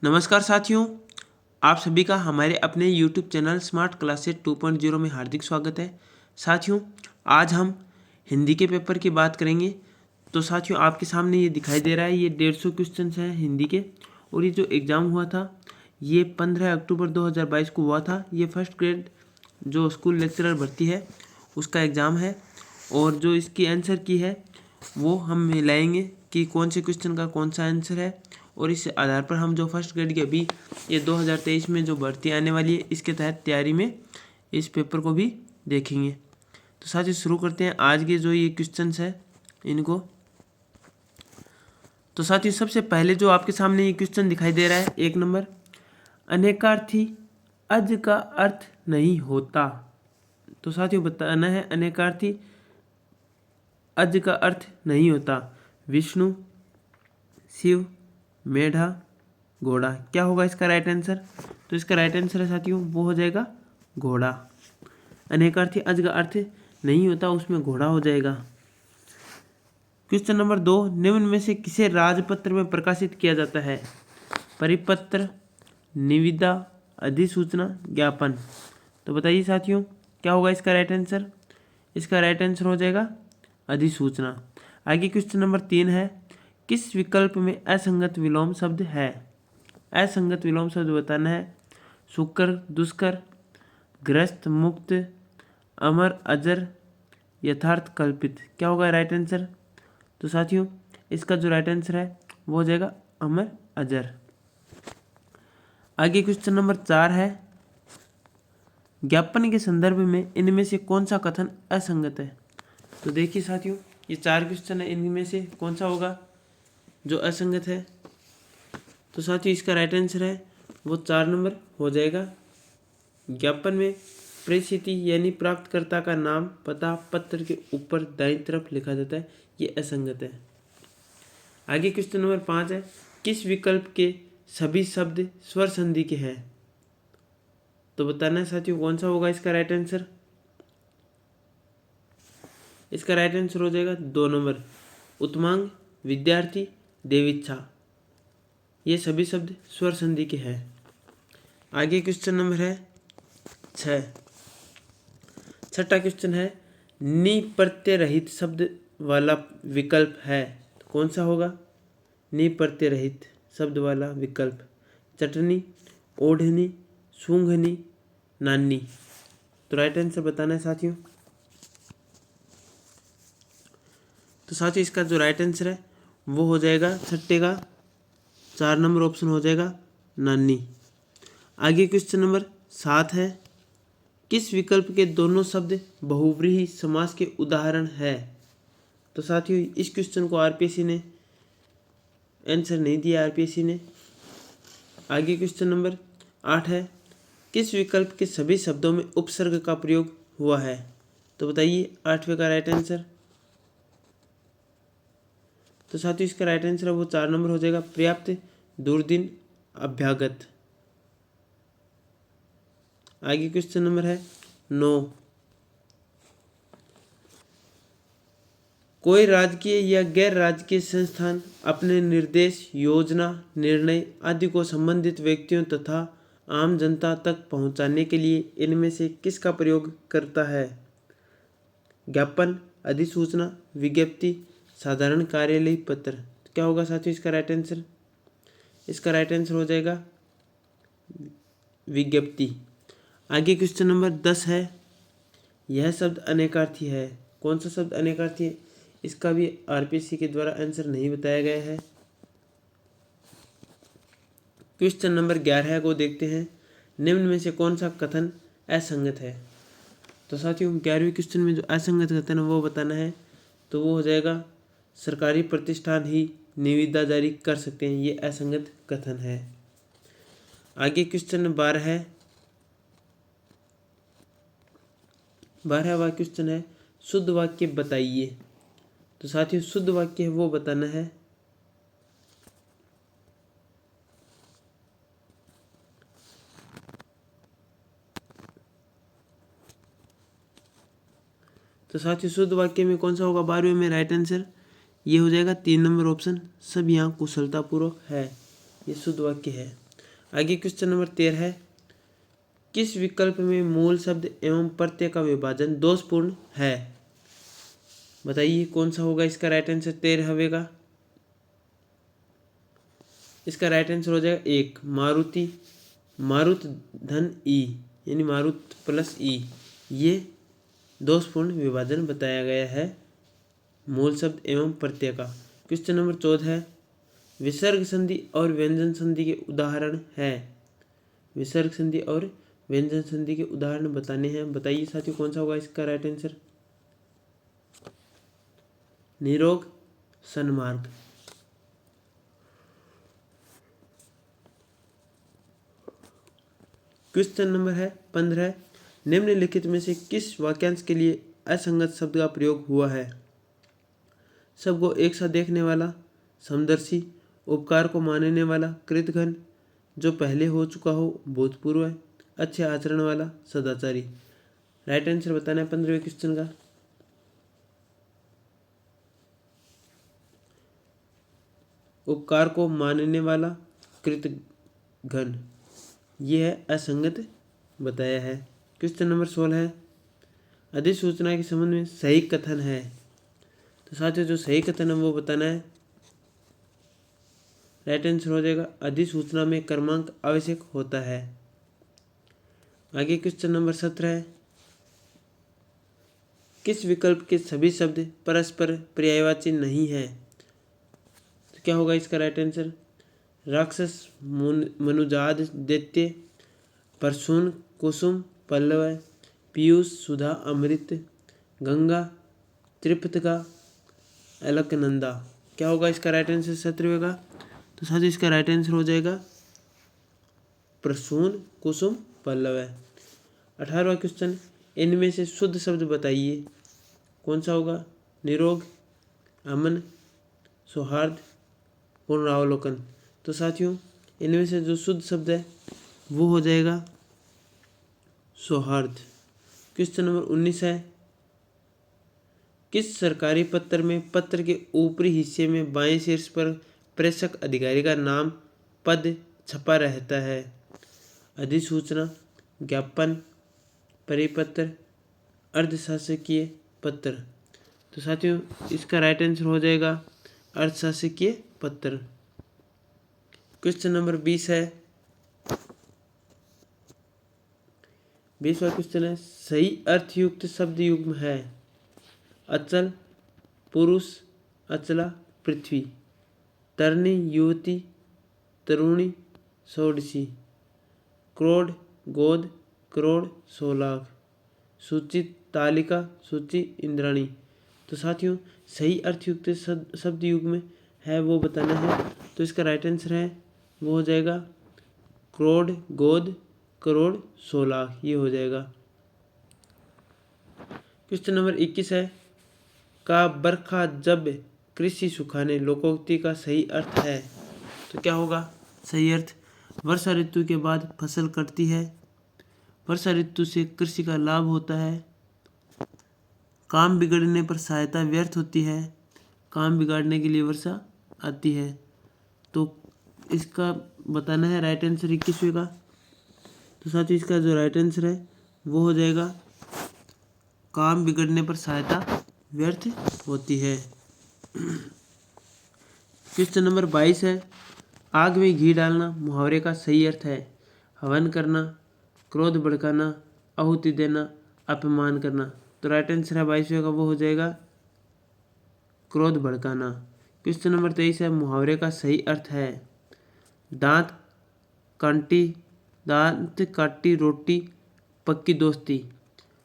नमस्कार साथियों, आप सभी का हमारे अपने YouTube चैनल स्मार्ट क्लासेस 2.0 में हार्दिक स्वागत है। साथियों, आज हम हिंदी के पेपर की बात करेंगे। तो साथियों, आपके सामने ये दिखाई दे रहा है, ये 150 क्वेश्चन हैं हिंदी के। और ये जो एग्ज़ाम हुआ था ये 15 अक्टूबर 2022 को हुआ था। ये फर्स्ट ग्रेड जो स्कूल लेक्चरर भर्ती है उसका एग्ज़ाम है। और जो इसकी आंसर की है वो हम मिलाएंगे कि कौन से क्वेश्चन का कौन सा आंसर है। और इस आधार पर हम जो फर्स्ट ग्रेड की अभी ये 2023 में जो भर्ती आने वाली है इसके तहत तैयारी में इस पेपर को भी देखेंगे। तो साथियों, शुरू करते हैं आज के जो ये क्वेश्चंस है इनको। तो साथियों, सबसे पहले जो आपके सामने ये क्वेश्चन दिखाई दे रहा है 1 नंबर, अनेकार्थी अज का अर्थ नहीं होता। तो साथियों, बताना है अनेकार्थी अज का अर्थ नहीं होता। विष्णु, शिव, मेढा, घोड़ा। क्या होगा इसका राइट आंसर? तो इसका राइट आंसर है साथियों वो हो जाएगा घोड़ा। अनेकार्थी अज का अर्थ नहीं होता, उसमें घोड़ा हो जाएगा। क्वेश्चन नंबर 2, निम्न में से किसे राजपत्र में प्रकाशित किया जाता है? परिपत्र, निविदा, अधिसूचना, ज्ञापन। तो बताइए साथियों क्या होगा इसका राइट आंसर? इसका राइट आंसर हो जाएगा अधिसूचना। आगे क्वेश्चन नंबर 3 है, किस विकल्प में असंगत विलोम शब्द है? असंगत विलोम शब्द बताना है। सुकर, दुष्कर, ग्रस्त, मुक्त, अमर, अजर, यथार्थ, कल्पित। क्या होगा राइट आंसर? तो साथियों इसका जो राइट आंसर है वो हो जाएगा अमर, अजर। आगे क्वेश्चन नंबर 4 है, ज्ञापन के संदर्भ में इनमें से कौन सा कथन असंगत है? तो देखिए साथियों, ये 4 क्वेश्चन है, इनमें से कौन सा होगा जो असंगत है? तो साथियों इसका राइट आंसर है वो 4 नंबर हो जाएगा। ज्ञापन में प्रेषित यानी प्राप्तकर्ता का नाम, पता पत्र के ऊपर दाईं तरफ लिखा जाता है, ये असंगत है। आगे क्वेश्चन नंबर 5 है, किस विकल्प के सभी शब्द स्वर संधि के हैं? तो बताना है साथियों कौन सा होगा इसका राइट आंसर? इसका राइट आंसर हो जाएगा 2 नंबर, उत्तमांग, विद्यार्थी, देवीच्छा। ये सभी शब्द स्वर संधि के हैं। आगे क्वेश्चन नंबर है 6। छठा क्वेश्चन है, नि प्रत्यय रहित शब्द वाला विकल्प है, तो कौन सा होगा नि प्रत्यय रहित शब्द वाला विकल्प? चटनी, ओढ़नी, सूंघनी, नानी। तो राइट आंसर बताना है साथियों। तो साथियों इसका जो राइट आंसर है वो हो जाएगा छठे का 4 नंबर ऑप्शन हो जाएगा नानी। आगे क्वेश्चन नंबर 7 है, किस विकल्प के दोनों शब्द बहुव्रीहि समास के उदाहरण है? तो साथियों इस क्वेश्चन को आरपीएससी ने आंसर नहीं दिया, आरपीएससी ने। आगे क्वेश्चन नंबर 8 है, किस विकल्प के सभी शब्दों में उपसर्ग का प्रयोग हुआ है? तो बताइए 8वें का राइट आंसर। तो साथियों इसका राइट आंसर है वो 4 नंबर हो जाएगा, पर्याप्त, दुर्दिन, अभ्यागत। आगे क्वेश्चन नंबर है 9, कोई राजकीय या गैर राजकीय संस्थान अपने निर्देश, योजना, निर्णय आदि को संबंधित व्यक्तियों तथा आम जनता तक पहुंचाने के लिए इनमें से किसका प्रयोग करता है? ज्ञापन, अधिसूचना, विज्ञप्ति, साधारण कार्यालय पत्र। तो क्या होगा साथियों इसका राइट आंसर? इसका राइट आंसर हो जाएगा विज्ञप्ति। आगे क्वेश्चन नंबर 10 है, यह शब्द अनेकार्थी है। कौन सा शब्द अनेकार्थी है? इसका भी आरपीएससी के द्वारा आंसर नहीं बताया गया है। क्वेश्चन नंबर 11 को देखते हैं, निम्न में से कौन सा कथन असंगत है? तो साथियों 11वें क्वेश्चन में जो असंगत कथन है वो बताना है। तो वो हो जाएगा सरकारी प्रतिष्ठान ही निविदा जारी कर सकते हैं, ये असंगत कथन है। आगे क्वेश्चन नंबर 12 है, 12वां क्वेश्चन है, शुद्ध वाक्य बताइए। तो साथियों शुद्ध वाक्य है वो बताना है। तो साथियों शुद्ध वाक्य में कौन सा होगा 12वें में राइट आंसर? ये हो जाएगा 3 नंबर ऑप्शन, सब यहाँ कुशलतापूर्वक है, ये शुद्ध वाक्य है। आगे क्वेश्चन नंबर 13 है, किस विकल्प में मूल शब्द एवं प्रत्यय का विभाजन दोषपूर्ण है? बताइए कौन सा होगा इसका राइट आंसर 13 का। इसका राइट आंसर हो जाएगा 1 मारुति, मारुत धन ई यानी मारुत प्लस ई, ये दोषपूर्ण विभाजन बताया गया है मूल शब्द एवं प्रत्यय का। क्वेश्चन नंबर 14 है, विसर्ग संधि और व्यंजन संधि के उदाहरण है। विसर्ग संधि और व्यंजन संधि के उदाहरण बताने हैं। बताइए साथियों कौन सा होगा इसका राइट आंसर? निरोग, सन्मार्ग। क्वेश्चन नंबर है 15, निम्नलिखित में से किस वाक्यांश के लिए असंगत शब्द का प्रयोग हुआ है? सबको एक साथ देखने वाला, समदर्शी, उपकार को मानने वाला, कृतघ्न, जो पहले हो चुका हो, भूतपूर्व है, अच्छे आचरण वाला, सदाचारी। राइट आंसर बताना है 15वें क्वेश्चन का। उपकार को मानने वाला, कृतघ्न, ये है असंगत बताया है। क्वेश्चन नंबर 16 है, अधिसूचना के संबंध में सही कथन है। तो साथियों जो सही कथन है वो बताना है। राइट आंसर हो जाएगा अधिसूचना में क्रमांक आवश्यक होता है। आगे क्वेश्चन नंबर 17 है, किस विकल्प के सभी शब्द परस्पर पर्यायवाची नहीं है? तो क्या होगा इसका राइट आंसर? राक्षस, मनुजाद, दैत्य, परसून, कुसुम, पल्लव, पीयूष, सुधा, अमृत, गंगा, त्रिपथका, अलकनंदा। क्या होगा इसका राइट आंसर 17वें का? तो साथियों इसका राइट आंसर हो जाएगा प्रसून, कुसुम, पल्लव। 18वां क्वेश्चन, इनमें से शुद्ध शब्द बताइए। कौन सा होगा? निरोग, अमन, सौहार्द, पुनरावलोकन। तो साथियों इनमें से जो शुद्ध शब्द है वो हो जाएगा सौहार्द। क्वेश्चन नंबर 19 है, किस सरकारी पत्र में पत्र के ऊपरी हिस्से में बाएं शीर्ष पर प्रेषक अधिकारी का नाम पद छपा रहता है? अधिसूचना, ज्ञापन, परिपत्र, अर्धशासकीय पत्र। तो साथियों इसका राइट आंसर हो जाएगा अर्धशासकीय पत्र। क्वेश्चन नंबर 20 है, 20वां क्वेश्चन है, सही अर्थयुक्त शब्द युग्म है। अचल, पुरुष, अचला, पृथ्वी, तरनी, युवती, तरुणी, षोडशी, क्रोध, गोद, करोड़, 100 लाख, सूची, तालिका, सूची, इंद्राणी। तो साथियों सही अर्थयुक्त शब्द युग्म है वो बताना है। तो इसका राइट आंसर है वो हो जाएगा क्रोध, गोद, करोड़, 100 लाख, ये हो जाएगा। क्वेश्चन नंबर 21 है, का बरखा जब कृषि सुखाने लोकोक्ति का सही अर्थ है। तो क्या होगा सही अर्थ? वर्षा ऋतु के बाद फसल कटती है, वर्षा ऋतु से कृषि का लाभ होता है, काम बिगड़ने पर सहायता व्यर्थ होती है, काम बिगाड़ने के लिए वर्षा आती है। तो इसका बताना है राइट आंसर 21वें का। तो साथ ही इसका जो राइट आंसर है वो हो जाएगा काम बिगड़ने पर सहायता व्यर्थ होती है। क्वेश्चन नंबर 22 है, आग में घी डालना मुहावरे का सही अर्थ है। हवन करना, क्रोध भड़काना, आहुति देना, अपमान करना। तो राइट आंसर है 22वें का वो हो जाएगा क्रोध भड़काना। क्वेश्चन नंबर 23 है, मुहावरे का सही अर्थ है दांत काटी रोटी पक्की दोस्ती,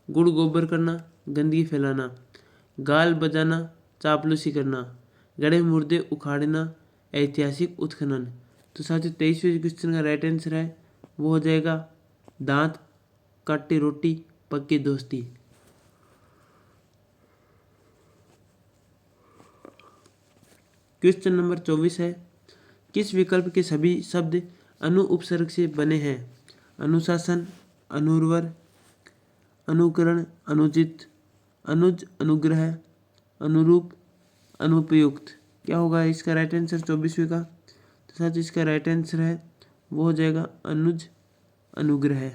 गुड़ गोबर करना, गंदगी फैलाना, गाल बजाना, चापलूसी करना, गड़े मुर्दे उखाड़ना, ऐतिहासिक उत्खनन। तो साथियों 23वें क्वेश्चन का राइट आंसर है वो हो जाएगा दांत काटी रोटी पक्की दोस्ती। क्वेश्चन नंबर 24 है, किस विकल्प के सभी शब्द अनु उपसर्ग से बने हैं? अनुशासन, अनुर्वर, अनुकरण, अनुचित, अनुज, अनुग्रह, अनुरूप, अनुपयुक्त। क्या होगा इसका राइट आंसर 24वें का? तो साथ इसका राइट आंसर है वो हो जाएगा अनुज अनुग्रह।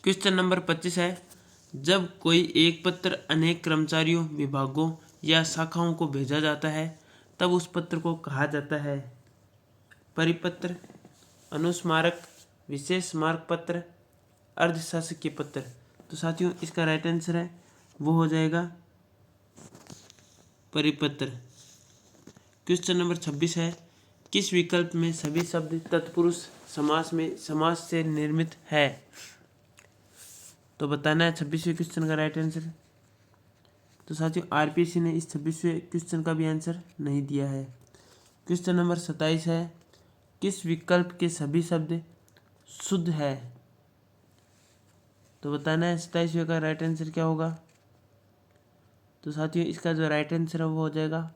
क्वेश्चन नंबर 25 है, जब कोई एक पत्र अनेक कर्मचारियों, विभागों या शाखाओं को भेजा जाता है तब उस पत्र को कहा जाता है परिपत्र, अनुस्मारक, विशेष स्मारक पत्र, अर्धशासकीय पत्र। तो साथियों इसका राइट आंसर है वो हो जाएगा परिपत्र। क्वेश्चन नंबर 26 है, किस विकल्प में सभी शब्द तत्पुरुष समास से निर्मित है? तो बताना है 26वें क्वेश्चन का राइट आंसर। तो साथियों आरपीएससी ने इस 26वें क्वेश्चन का भी आंसर नहीं दिया है। क्वेश्चन नंबर 27 है, किस विकल्प के सभी शब्द शुद्ध है? तो बताना है 27वें का राइट आंसर क्या होगा। तो साथियों इसका जो राइट आंसर है वो हो जाएगा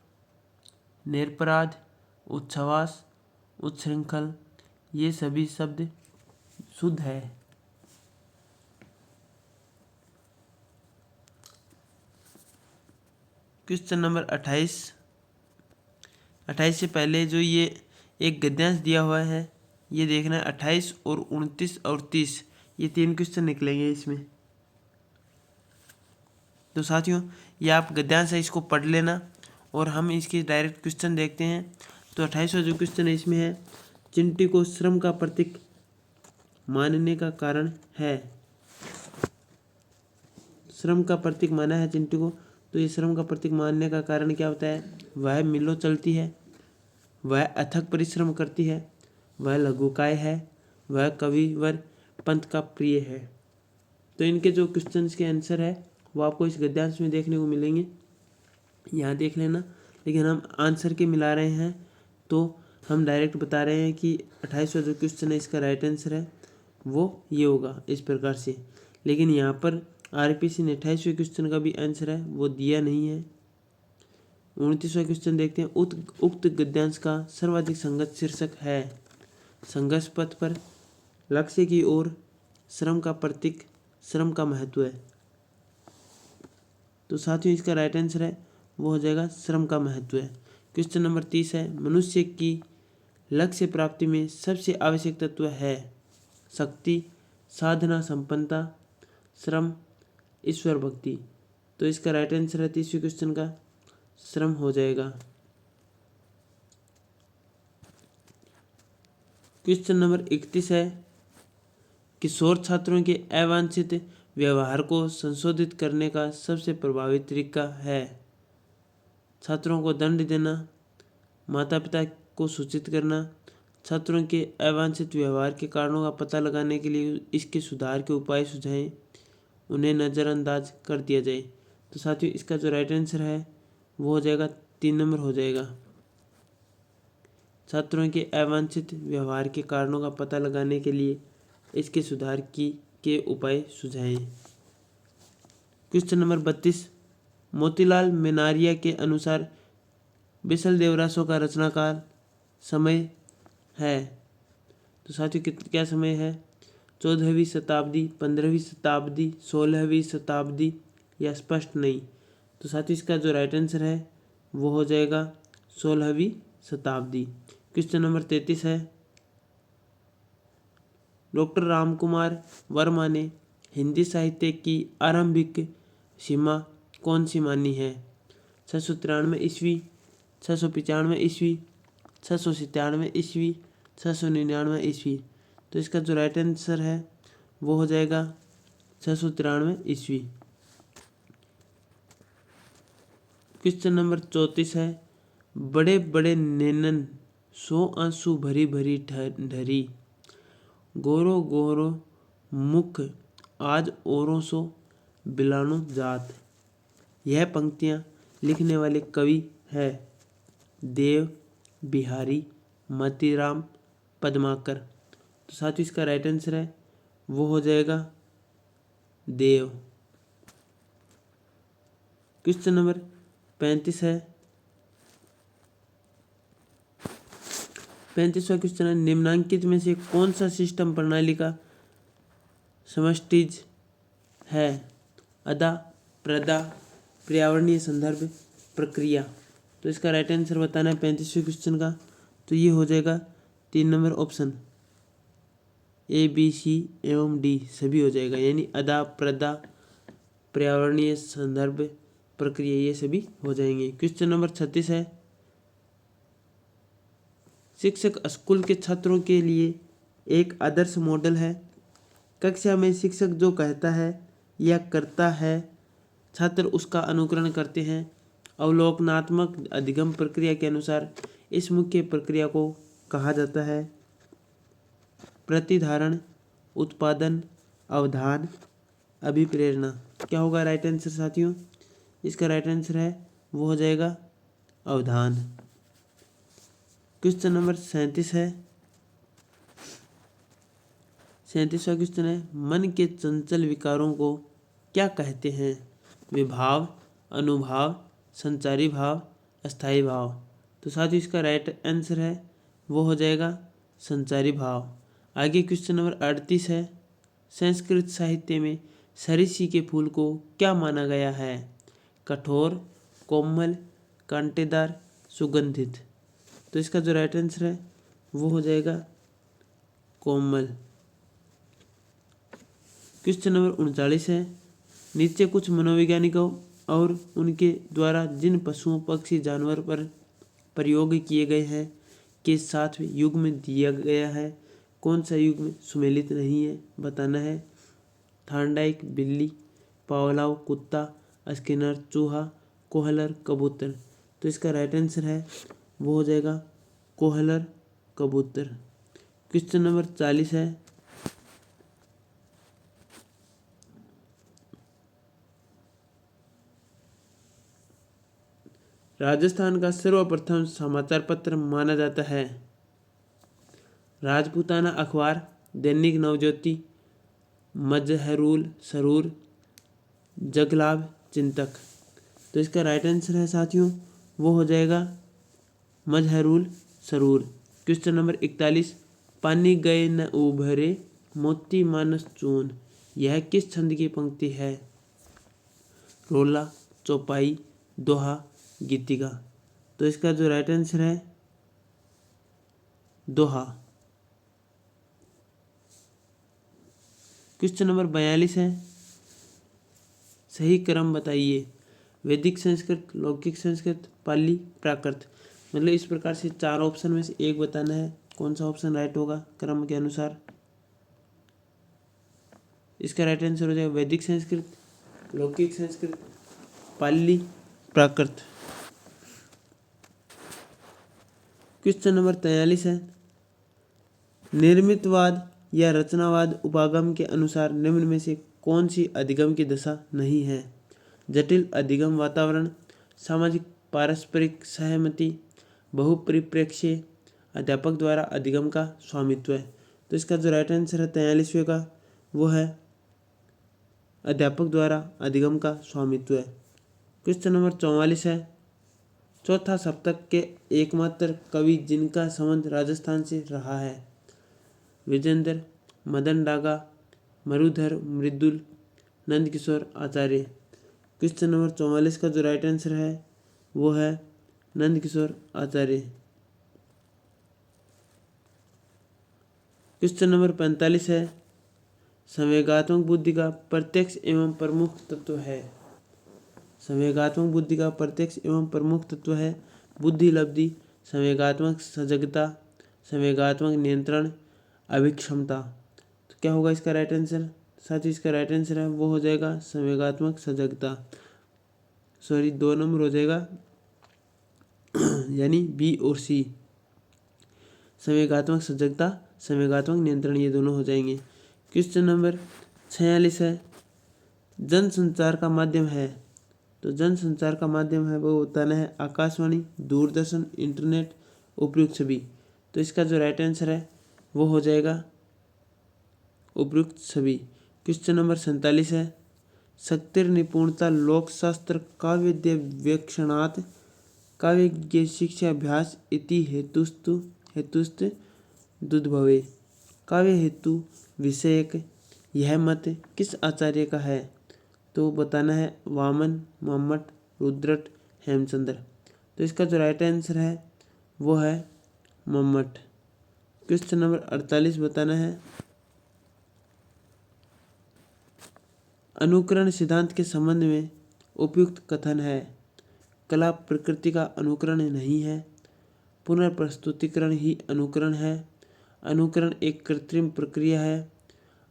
निरपराध, उच्छ्वास, उच्छृंखल, ये सभी शब्द शुद्ध है। क्वेश्चन नंबर 28 से पहले जो ये एक गद्यांश दिया हुआ है ये देखना है, 28 और 29 और 30 ये 3 क्वेश्चन निकलेंगे इसमें। तो साथियों ये आप गद्यांश है इसको पढ़ लेना और हम इसके डायरेक्ट क्वेश्चन देखते हैं। तो 28वां जो क्वेश्चन है इसमें है, चिंटी को श्रम का प्रतीक मानने का कारण है। श्रम का प्रतीक माना है चिंटी को, तो ये श्रम का प्रतीक मानने का कारण क्या होता है? वह मिलों चलती है, वह अथक परिश्रम करती है, वह लघुकाय है, वह कविवर पंथ का प्रिय है। तो इनके जो क्वेश्चंस के आंसर है वो आपको इस गद्यांश में देखने को मिलेंगे, यहाँ देख लेना। लेकिन हम आंसर के मिला रहे हैं तो हम डायरेक्ट बता रहे हैं कि 28वां जो क्वेश्चन है इसका राइट आंसर है वो ये होगा इस प्रकार से। लेकिन यहाँ पर आरपीएससी ने 28वें क्वेश्चन का भी आंसर है वो दिया नहीं है। 29वां क्वेश्चन देखते हैं, उक्त गद्यांश का सर्वाधिक संगत शीर्षक है संघर्ष पथ पर, लक्ष्य की ओर, श्रम का प्रतीक, श्रम का महत्व है। तो साथियों इसका राइट आंसर है वो हो जाएगा श्रम का महत्व है। क्वेश्चन नंबर 30 है, मनुष्य की लक्ष्य प्राप्ति में सबसे आवश्यक तत्व है शक्ति, साधना, संपन्नता, श्रम, ईश्वर भक्ति। तो इसका राइट आंसर है 30वें क्वेश्चन का श्रम हो जाएगा। क्वेश्चन नंबर 31 है, किशोर छात्रों के अवांछित व्यवहार को संशोधित करने का सबसे प्रभावी तरीका है छात्रों को दंड देना, माता पिता को सूचित करना, छात्रों के अवांछित व्यवहार के कारणों का पता लगाने के लिए इसके सुधार के उपाय सुझाएं, उन्हें नज़रअंदाज कर दिया जाए। तो साथियों इसका जो राइट आंसर है वो हो जाएगा 3 नंबर हो जाएगा, छात्रों के अवांछित व्यवहार के कारणों का पता लगाने के लिए इसके सुधार के उपाय सुझाएं। क्वेश्चन नंबर 32, मोतीलाल मेनारिया के अनुसार बिसल देवरासों का रचनाकाल समय है। तो साथियों क्या समय है? 14वीं शताब्दी, 15वीं शताब्दी, 16वीं शताब्दी या स्पष्ट नहीं। तो साथियों इसका जो राइट आंसर है वो हो जाएगा 16वीं शताब्दी। क्वेश्चन नंबर 33 है, डॉक्टर रामकुमार वर्मा ने हिंदी साहित्य की आरंभिक सीमा कौन सी मानी है? 693 ईस्वी, 695 ईस्वी, 697 ईस्वी, 699 ईस्वी। तो इसका जो राइट आंसर है वो हो जाएगा 693 ईस्वी। क्वेश्चन नंबर 34 है, बड़े बड़े नैनन सो आंसू भरी भरी ढरी, गोरो गोरो मुख आज औरों सो बिलानो जात। यह पंक्तियाँ लिखने वाले कवि है देव बिहारी मोतीराम पद्माकर। तो साथियों इसका राइट आंसर है वो हो जाएगा देव। क्वेश्चन नंबर 35 है, 35वां क्वेश्चन है, निम्नांकित में से कौन सा सिस्टम प्रणाली का समष्टिज है? अदा, प्रदा, पर्यावरणीय संदर्भ, प्रक्रिया। तो इसका राइट आंसर बताना है 35वें क्वेश्चन का। तो ये हो जाएगा 3 number option, A B C एवं डी सभी हो जाएगा, यानी अदा प्रदा पर्यावरणीय संदर्भ प्रक्रिया ये सभी हो जाएंगे। क्वेश्चन नंबर 36 है, शिक्षक स्कूल के छात्रों के लिए एक आदर्श मॉडल है। कक्षा में शिक्षक जो कहता है या करता है छात्र उसका अनुकरण करते हैं। अवलोकनात्मक अधिगम प्रक्रिया के अनुसार इस मुख्य प्रक्रिया को कहा जाता है प्रतिधारण, उत्पादन, अवधान, अभिप्रेरणा। क्या होगा राइट आंसर साथियों? इसका राइट आंसर है वो हो जाएगा अवधान। क्वेश्चन नंबर 37 है, 37वां क्वेश्चन है, मन के चंचल विकारों को क्या कहते हैं? विभाव, अनुभाव, संचारी भाव, अस्थायी भाव। तो साथियों इसका राइट आंसर है वो हो जाएगा संचारी भाव। आगे क्वेश्चन नंबर 38 है, संस्कृत साहित्य में सरिसी के फूल को क्या माना गया है? कठोर, कोमल, कांटेदार, सुगंधित। तो इसका जो राइट आंसर है वो हो जाएगा कोमल। क्वेश्चन नंबर 39 है, नीचे कुछ मनोवैज्ञानिकों और उनके द्वारा जिन पशुओं, पक्षी, जानवर पर प्रयोग किए गए हैं के साथ युग्म दिया गया है, कौन सा युग्म सुमेलित नहीं है बताना है। थार्नडाइक बिल्ली, पावलाव कुत्ता, स्किनर चूहा, कोहलर कबूतर। तो इसका राइट आंसर है वो हो जाएगा कोहलर कबूतर। क्वेश्चन नंबर 40 है, राजस्थान का सर्वप्रथम समाचार पत्र माना जाता है राजपूताना अखबार, दैनिक नवज्योति, मजहरुल सरूर, जगलाभ, चिंतक। तो इसका राइट आंसर है साथियों वो हो जाएगा मजहरुल सरूर। क्वेश्चन नंबर 41, पानी गए न उभरे मोती मानस चून, यह किस छंद की पंक्ति है? रोला, चौपाई, दोहा, गीतिका। तो इसका जो राइट आंसर है दोहा। क्वेश्चन नंबर 42 है, सही क्रम बताइए। वैदिक संस्कृत, लौकिक संस्कृत, पाली, प्राकृत। मतलब इस प्रकार से 4 ऑप्शन में से एक बताना है, कौन सा ऑप्शन राइट होगा क्रम के अनुसार। इसका राइट आंसर हो जाएगा वैदिक संस्कृत, लौकिक संस्कृत, पाली, प्राकृत। क्वेश्चन नंबर 43 है, निर्मितवाद या रचनावाद उपागम के अनुसार निम्न में से कौन सी अधिगम की दशा नहीं है? जटिल अधिगम वातावरण, सामाजिक पारस्परिक सहमति, बहुपरिप्रेक्ष्य, अध्यापक द्वारा अधिगम का स्वामित्व है। तो इसका जो राइट आंसर है 43वें का वो है अध्यापक द्वारा अधिगम का स्वामित्व है। क्वेश्चन नंबर 44 है, चौथा सप्तक के एकमात्र कवि जिनका संबंध राजस्थान से रहा है? विजेंद्र, मदन डागा, मरुधर मृदुल, नंदकिशोर आचार्य। क्वेश्चन नंबर 44 का जो राइट आंसर है वो है नंदकिशोर आचार्य। क्वेश्चन नंबर 45 है, संवेगात्मक बुद्धि का प्रत्यक्ष एवं प्रमुख तत्व है? संवेगात्मक बुद्धि का प्रत्यक्ष एवं प्रमुख तत्व है बुद्धि लब्धि, संवेगात्मक सजगता, संवेगात्मक नियंत्रण, अभिक्षमता। तो क्या होगा इसका राइट आंसर? साथ ही इसका राइट आंसर है वो हो जाएगा संवेगात्मक सजगता। सॉरी 2 नंबर हो जाएगा यानी बी और सी। संवेगात्मक सजगता, संवेगात्मक नियंत्रण ये दोनों हो जाएंगे। क्वेश्चन नंबर 46 है, जनसंचार का माध्यम है? तो जनसंचार का माध्यम है वो बताना है आकाशवाणी, दूरदर्शन, इंटरनेट, उपयुक्त सभी। तो इसका जो राइट आंसर है वो हो जाएगा उपयुक्त सभी। क्वेश्चन नंबर 47 है, शक्तिर निपुणता लोकशास्त्र काव्य व्याख्यानात् काव्य शिक्षा अभ्यास इति हेतुस्त दुद्भवे। काव्य हेतु विषयक यह मत किस आचार्य का है? तो बताना है वामन, मम्मट, रुद्रट, हेमचंद्र। तो इसका जो राइट आंसर है वो है मम्मट। क्वेश्चन नंबर 48 बताना है, अनुकरण सिद्धांत के संबंध में उपयुक्त कथन है। कला प्रकृति का अनुकरण नहीं है, पुनर्प्रस्तुतिकरण ही अनुकरण है, अनुकरण एक कृत्रिम प्रक्रिया है,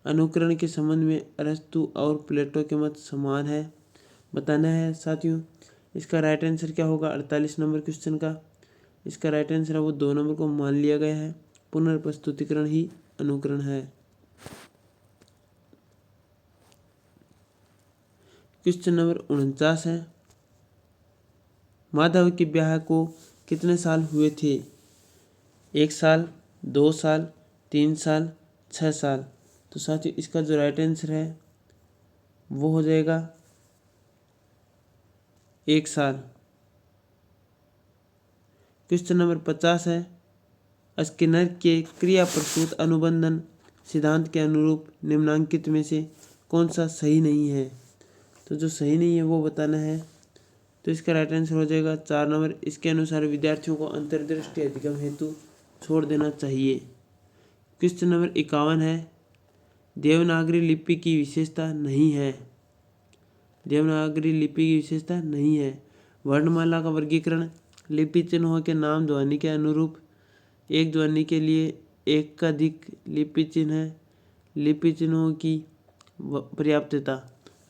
अनुकरण के संबंध में अरस्तु और प्लेटो के मत समान है। बताना है साथियों, इसका राइट आंसर क्या होगा 48 नंबर क्वेश्चन का। इसका राइट आंसर है वो 2 नंबर को मान लिया गया है, पुनर्प्रस्तुतिकरण ही अनुकरण है। क्वेश्चन नंबर 49 है, माधव के ब्याह को कितने साल हुए थे? 1 साल, 2 साल, 3 साल, 6 साल। तो साथियों इसका जो राइट आंसर है वो हो जाएगा 1 साल। क्वेश्चन नंबर 50 है, स्किनर के क्रिया प्रसूत अनुबंधन सिद्धांत के अनुरूप निम्नांकित में से कौन सा सही नहीं है? तो जो सही नहीं है वो बताना है। तो इसका राइट आंसर हो जाएगा 4 नंबर, इसके अनुसार विद्यार्थियों को अंतर्दृष्टि अधिगम हेतु छोड़ देना चाहिए। क्वेश्चन नंबर 51 है, देवनागरी लिपि की विशेषता नहीं है। देवनागरी लिपि की विशेषता नहीं है। वर्णमाला का वर्गीकरण लिपि चिन्हों के नाम ध्वनि के अनुरूप, एक ध्वनि के लिए एकाधिक लिपि चिन्ह है, लिपि चिन्हों की पर्याप्तता।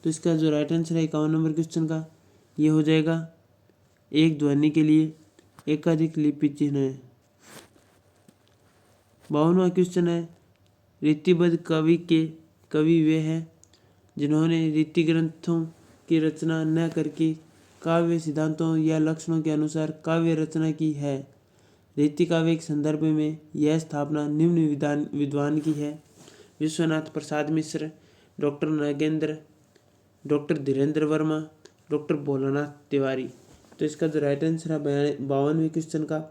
तो इसका जो राइट आंसर है 51 नंबर क्वेश्चन का ये हो जाएगा, एक ध्वनि के लिए एकाधिक लिपि चिन्ह है। 52वां क्वेश्चन है, रीतिबद्ध कवि वे हैं जिन्होंने रीति ग्रंथों की रचना न करके काव्य सिद्धांतों या लक्षणों के अनुसार काव्य रचना की है। रीति काव्य के संदर्भ में यह स्थापना निम्न विद्वान की है, Vishwanath Prasad Mishra, doctor Nagendra, doctor Dhirendra Varma, doctor Bholanath Tiwari. तो इसका जो राइट आंसर है 52वें क्वेश्चन का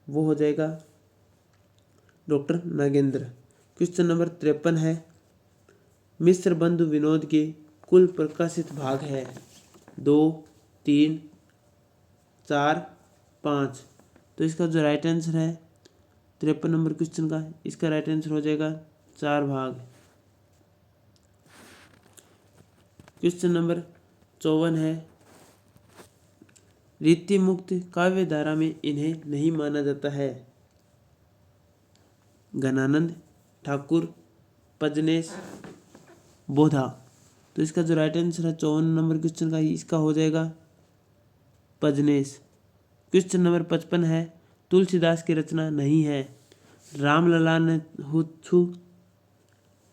वो हो जाएगा डॉक्टर नागेंद्र। क्वेश्चन नंबर 53 है, मिश्र बंधु विनोद के कुल प्रकाशित भाग है 2, 3, 4, 5। तो इसका जो राइट आंसर है 53 नंबर क्वेश्चन का, इसका राइट आंसर हो जाएगा 4 भाग। क्वेश्चन नंबर 54 है, रीति मुक्त काव्य धारा में इन्हें नहीं माना जाता है। घनानंद, ठाकुर, पजनेश, बोधा। तो इसका जो राइट आंसर है 54 नंबर क्वेश्चन का इसका हो जाएगा पजनेश। क्वेश्चन नंबर 55 है, तुलसीदास की रचना नहीं है। रामलला ने हुच्छु,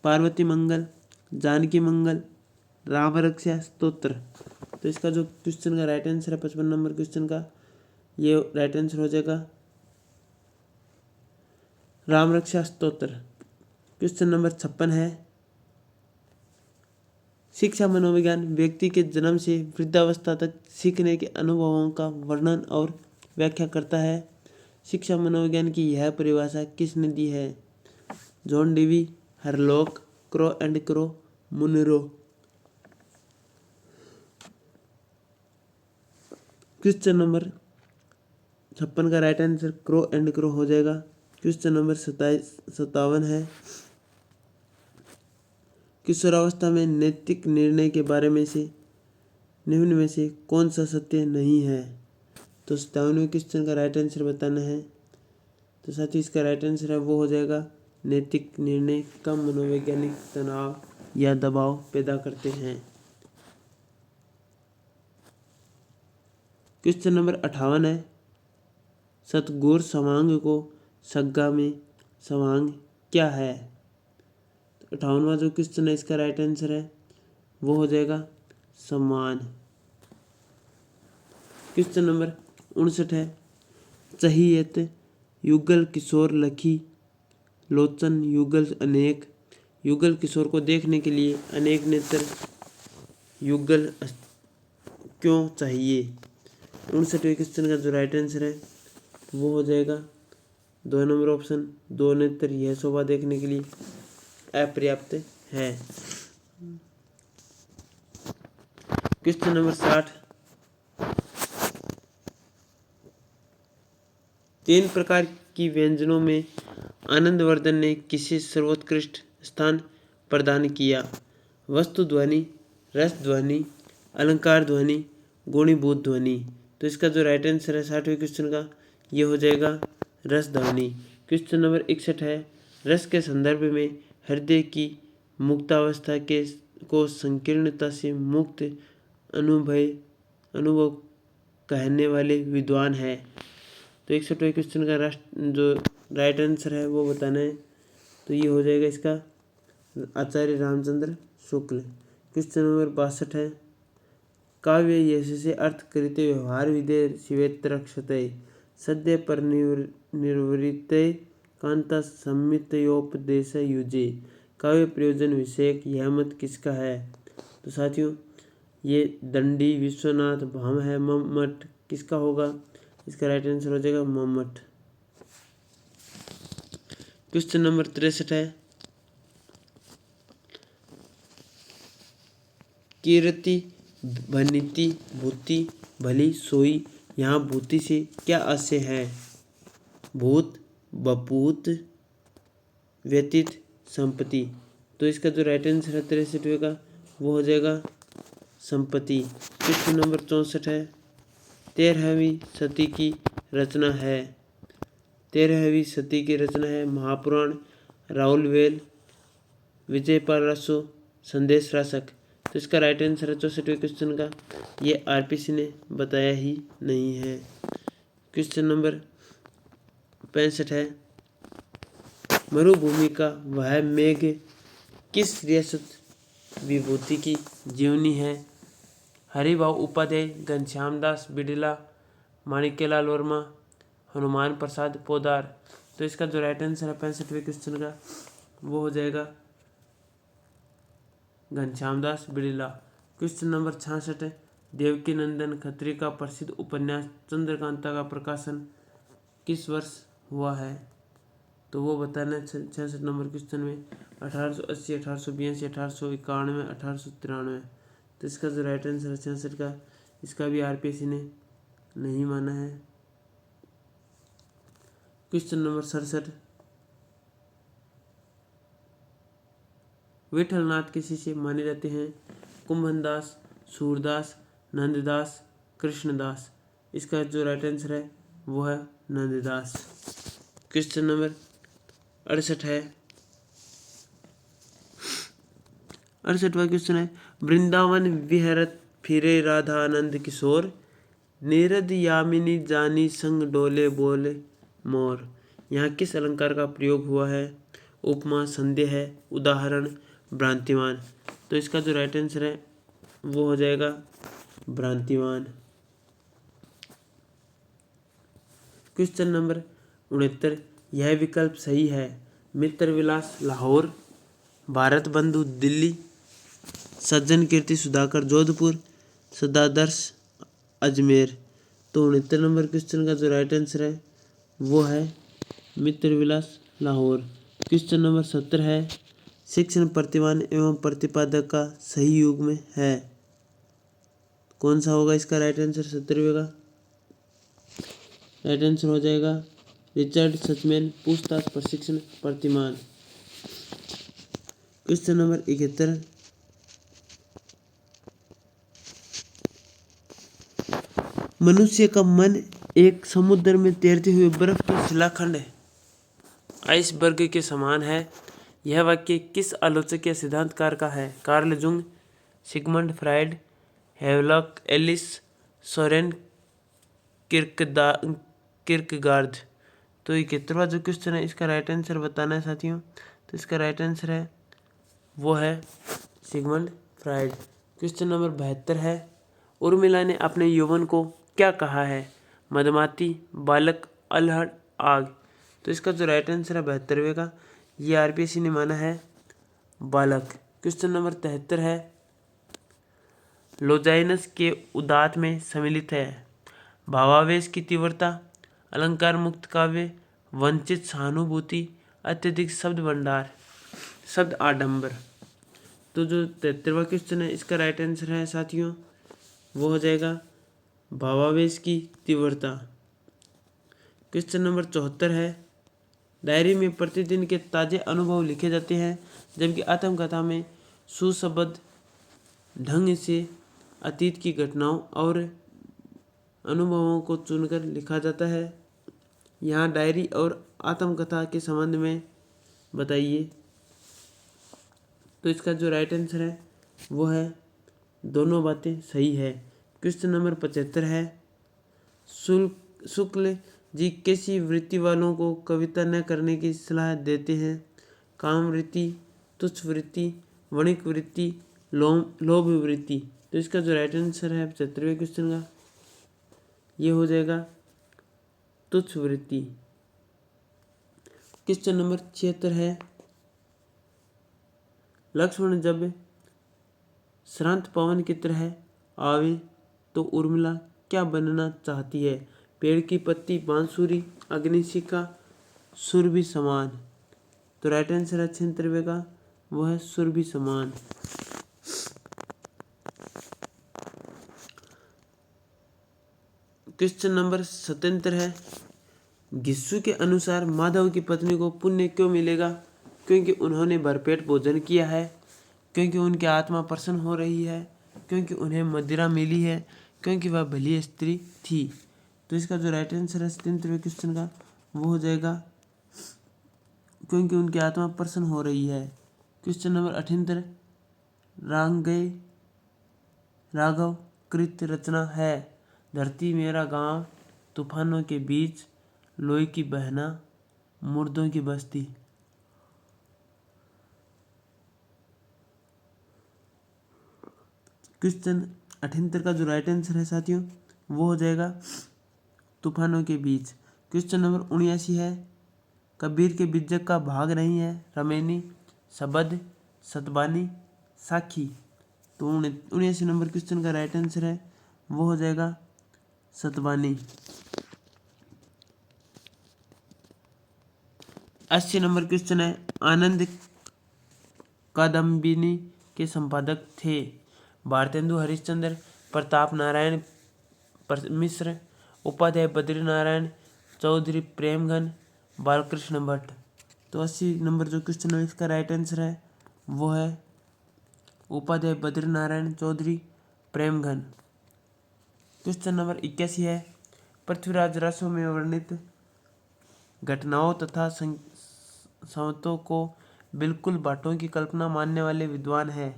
पार्वती मंगल, जानकी मंगल, राम रक्षा स्तोत्र। तो इसका जो क्वेश्चन का राइट आंसर है 55 नंबर क्वेश्चन का ये राइट आंसर हो जाएगा राम रक्षा स्तोत्र। क्वेश्चन नंबर 56 है, शिक्षा मनोविज्ञान व्यक्ति के जन्म से वृद्धावस्था तक सीखने के अनुभवों का वर्णन और व्याख्या करता है। शिक्षा मनोविज्ञान की यह परिभाषा किसने दी है? John Dewey, Hurlock, Crow and Crow, Munro. Question number 56 का right answer Crow and Crow हो जाएगा। क्वेश्चन नंबर 57 है, किशोरावस्था में नैतिक निर्णय के बारे में से निम्न में से कौन सा सत्य नहीं है? तो 57वें क्वेश्चन का राइट आंसर बताना है। तो साथ ही इसका राइट आंसर है वो हो जाएगा, नैतिक निर्णय कम मनोवैज्ञानिक तनाव या दबाव पैदा करते हैं। क्वेश्चन नंबर 58 है, सतगुर समांग को सग्गा में समांग क्या है? तो 58वां जो क्वेश्चन है इसका राइट आंसर है वो हो जाएगा सम्मान। क्वेश्चन नंबर 59 है, चाहियत युगल किशोर लखी लोचन युगल अनेक। युगल किशोर को देखने के लिए अनेक नेत्र युगल क्यों चाहिए? 59वें क्वेश्चन का जो राइट आंसर है वो हो जाएगा 2 नंबर ऑप्शन, 2 नेत्र यह शोभा देखने के लिए अपर्याप्त है। क्वेश्चन नंबर 60, तीन प्रकार की व्यंजनों में आनंदवर्धन ने किसे सर्वोत्कृष्ट स्थान प्रदान किया? वस्तु ध्वनि, रस ध्वनि, अलंकार ध्वनि, गुणीभूत ध्वनि। तो इसका जो राइट आंसर है 60वें क्वेश्चन का ये हो जाएगा रस ध्वनि। क्वेश्चन नंबर 61 है, रस के संदर्भ में हृदय की मुक्तावस्था के को संकीर्णता से मुक्त अनुभव कहने वाले विद्वान है। तो 61वें क्वेश्चन का जो राइट आंसर है वो बताना है। तो ये हो जाएगा इसका आचार्य रामचंद्र शुक्ल। क्वेश्चन नंबर 62 है, काव्य यशसे अर्थ कृते व्यवहार विधेय शिवेत्र क्षतय सद्य पर निर्वृत कांता संमितयोपदेश युजे। काव्य प्रयोजन विषयक यह मत किसका है? तो साथियों ये दंडी, विश्वनाथ, भाम है, मम्मट किसका होगा? इसका राइट आंसर हो जाएगा मम्मट। क्वेश्चन नंबर 63 है, कीर्ति भनिति भूति भली सोई। यहाँ भूति से क्या आशय है? भूत, बपूत, व्यतीत, संपत्ति। तो इसका जो राइट आंसर है 63वें का वो हो जाएगा संपत्ति। क्वेश्चन नंबर 64 है, 13वीं सदी की रचना है। 13वीं सदी की रचना है महापुराण, राउलवेल, विजयपाल रासो, संदेश रासक। तो इसका राइट आंसर है 64वें क्वेश्चन का ये आरपीसी ने बताया ही नहीं है। क्वेश्चन नंबर 65 है, मरुभूमि का वह मेघ किस रियासत विभूति की जीवनी है? हरिभाऊ उपाध्याय, घनश्याम दास बिड़ला, माणिक्यलाल वर्मा, हनुमान प्रसाद पोदार। तो इसका जो राइट आंसर है 65वें क्वेश्चन का वो हो जाएगा घनश्याम दास बिड़ला। क्वेश्चन नंबर 66 है, देवकी नंदन खत्री का प्रसिद्ध उपन्यास चंद्रकांता का प्रकाशन किस वर्ष हुआ है? तो वो बताना है 66 नंबर क्वेश्चन में 1880, 1882, 1891, 1893। तो इसका जो राइट आंसर है 66 का इसका भी आरपीएससी ने नहीं माना है। क्वेश्चन नंबर 67, विठलनाथ के शिष्य माने जाते हैं कुंभनदास, सूरदास, नंददास, कृष्णदास। इसका जो राइट आंसर है वो है नंददास। क्वेश्चन नंबर 68 है, 68वां क्वेश्चन है, वृंदावन विहरत फिरे राधा आनंद किशोर, नीरद यामिनी जानी संग डोले बोले मोर। यहाँ किस अलंकार का प्रयोग हुआ है? उपमा, संदेह है, उदाहरण, भ्रांतिमान। तो इसका जो राइट आंसर है वो हो जाएगा भ्रांतिमान। क्वेश्चन नंबर 69, यह विकल्प सही है। मित्र विलास लाहौर, भारत बंधु दिल्ली, सज्जन कीर्ति सुधाकर जोधपुर, सदादर्श अजमेर। तो 69 नंबर क्वेश्चन का जो राइट आंसर है वो है मित्र विलास लाहौर। क्वेश्चन नंबर 70 है, शिक्षण प्रतिमान एवं प्रतिपादक का सही युग में है। कौन सा होगा इसका राइट आंसर? 70वें का राइट आंसर हो जाएगा रिचर्ड सचमैन, पूछताछ प्रशिक्षण प्रतिमान। क्वेश्चन नंबर 71, मनुष्य का मन एक समुद्र में तैरते हुए बर्फ के शिलाखंड आइसबर्ग के समान है। यह वाक्य किस आलोचक या सिद्धांतकार का है? Carl Jung, Sigmund Freud, Havelock Ellis, Soren Kierkegaard. तो 71वां जो क्वेश्चन है इसका राइट आंसर बताना है साथियों। तो इसका राइट आंसर है वो है सिगमंड फ्राइड। क्वेश्चन नंबर 72 है, उर्मिला ने अपने यौवन को क्या कहा है? मदमाती, बालक, अल्हड़, आग। तो इसका जो राइट आंसर है 72वें का ये आरपीएससी ने माना है बालक। क्वेश्चन नंबर 73 है, लोजाइनस के उदात में सम्मिलित है भावावेश की तीव्रता, अलंकार मुक्त काव्य, वंचित सहानुभूति, अत्यधिक शब्द भंडार, शब्द आडंबर। तो जो 73वां क्वेश्चन है इसका राइट आंसर है साथियों वो हो जाएगा भावावेश की तीव्रता। क्वेश्चन नंबर 74 है, डायरी में प्रतिदिन के ताजे अनुभव लिखे जाते हैं, जबकि आत्मकथा में सुसंबद्ध ढंग से अतीत की घटनाओं और अनुभवों को चुनकर लिखा जाता है। यहाँ डायरी और आत्मकथा के संबंध में बताइए। तो इसका जो राइट आंसर है वो है दोनों बातें सही है। क्वेश्चन नंबर 75 है, शुक्ल जी कैसी वृत्ति वालों को कविता न करने की सलाह देते हैं? काम वृत्ति, तुच्छ वृत्ति, वणिक वृत्ति, लोभ वृत्ति। तो इसका जो राइट आंसर है 75वें क्वेश्चन का ये हो जाएगा तुच्छ वृत्ति। क्वेश्चन नंबर 76 है, लक्ष्मण जब श्रांत पवन की तरह आवे तो उर्मिला क्या बनना चाहती है? पेड़ की पत्ती, बांसुरी, अग्निशिखा, सुरभि समान। तो राइट आंसर है 76वें का वो है सुरभि समान। क्वेश्चन नंबर 77 है, घिस्सू के अनुसार माधव की पत्नी को पुण्य क्यों मिलेगा? क्योंकि उन्होंने भरपेट भोजन किया है, क्योंकि उनकी आत्मा प्रसन्न हो रही है, क्योंकि उन्हें मदिरा मिली है, क्योंकि वह भली स्त्री थी। तो इसका जो राइट आंसर है 77वें क्वेश्चन का वो हो जाएगा क्योंकि उनकी आत्मा प्रसन्न हो रही है। क्वेश्चन नंबर 78, राघव कृत रचना है, धरती मेरा गांव, तूफानों के बीच, लोई की बहना, मुर्दों की बस्ती। क्वेश्चन 78 का जो राइट आंसर है साथियों वो हो जाएगा तूफानों के बीच। क्वेश्चन नंबर 79 है, कबीर के बिज्जक का भाग नहीं है, रमेनी, सबद, सतबानी, साखी। तो 79 नंबर क्वेश्चन का राइट आंसर है वो हो जाएगा सतबानी। 80 नंबर क्वेश्चन है, आनंद कादम्बिनी के संपादक थे? भारतेंदु हरिश्चंद्र, प्रताप नारायण मिश्र, उपाध्याय बद्री नारायण, चौधरी प्रेमघन, बालकृष्ण भट्ट। तो 80 नंबर जो क्वेश्चन है इसका राइट आंसर है वो है उपाध्याय बद्री नारायण, चौधरी प्रेमघन। क्वेश्चन नंबर 81 है, पृथ्वीराज रसों में वर्णित घटनाओं तथा संवतों को बिल्कुल बातों की कल्पना मानने वाले विद्वान है?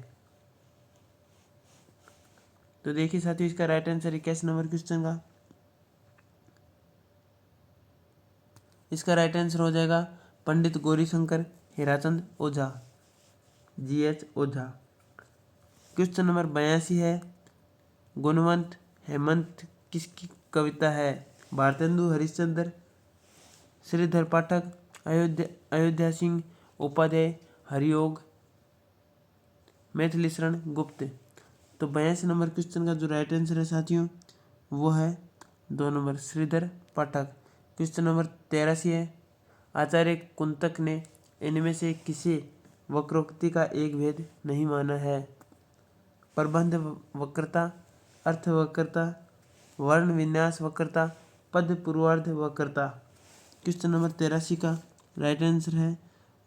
तो देखिए साथियों इसका राइट आंसर 81 नंबर क्वेश्चन का इसका राइट आंसर हो जाएगा पंडित गौरीशंकर हीराचंद ओझा, GH ओझा। क्वेश्चन नंबर 82 है, गुणवंत हेमंत किसकी कविता है? भारतेंदु हरिश्चंद्र, श्रीधर पाठक, अयोध्या सिंह उपाध्याय, हरियोग, मैथिली शरण गुप्त। तो 82 नंबर क्वेश्चन का जो राइट आंसर है साथियों वो है 2 नंबर श्रीधर पाठक। क्वेश्चन नंबर 83 है, आचार्य कुंतक ने इनमें से किसे वक्रोक्ति का एक भेद नहीं माना है? प्रबंध वक्रता, अर्थ वक्रता, वर्ण विन्यास वक्रता, पद पूर्वार्ध वक्रता। क्वेश्चन नंबर 83 का राइट आंसर है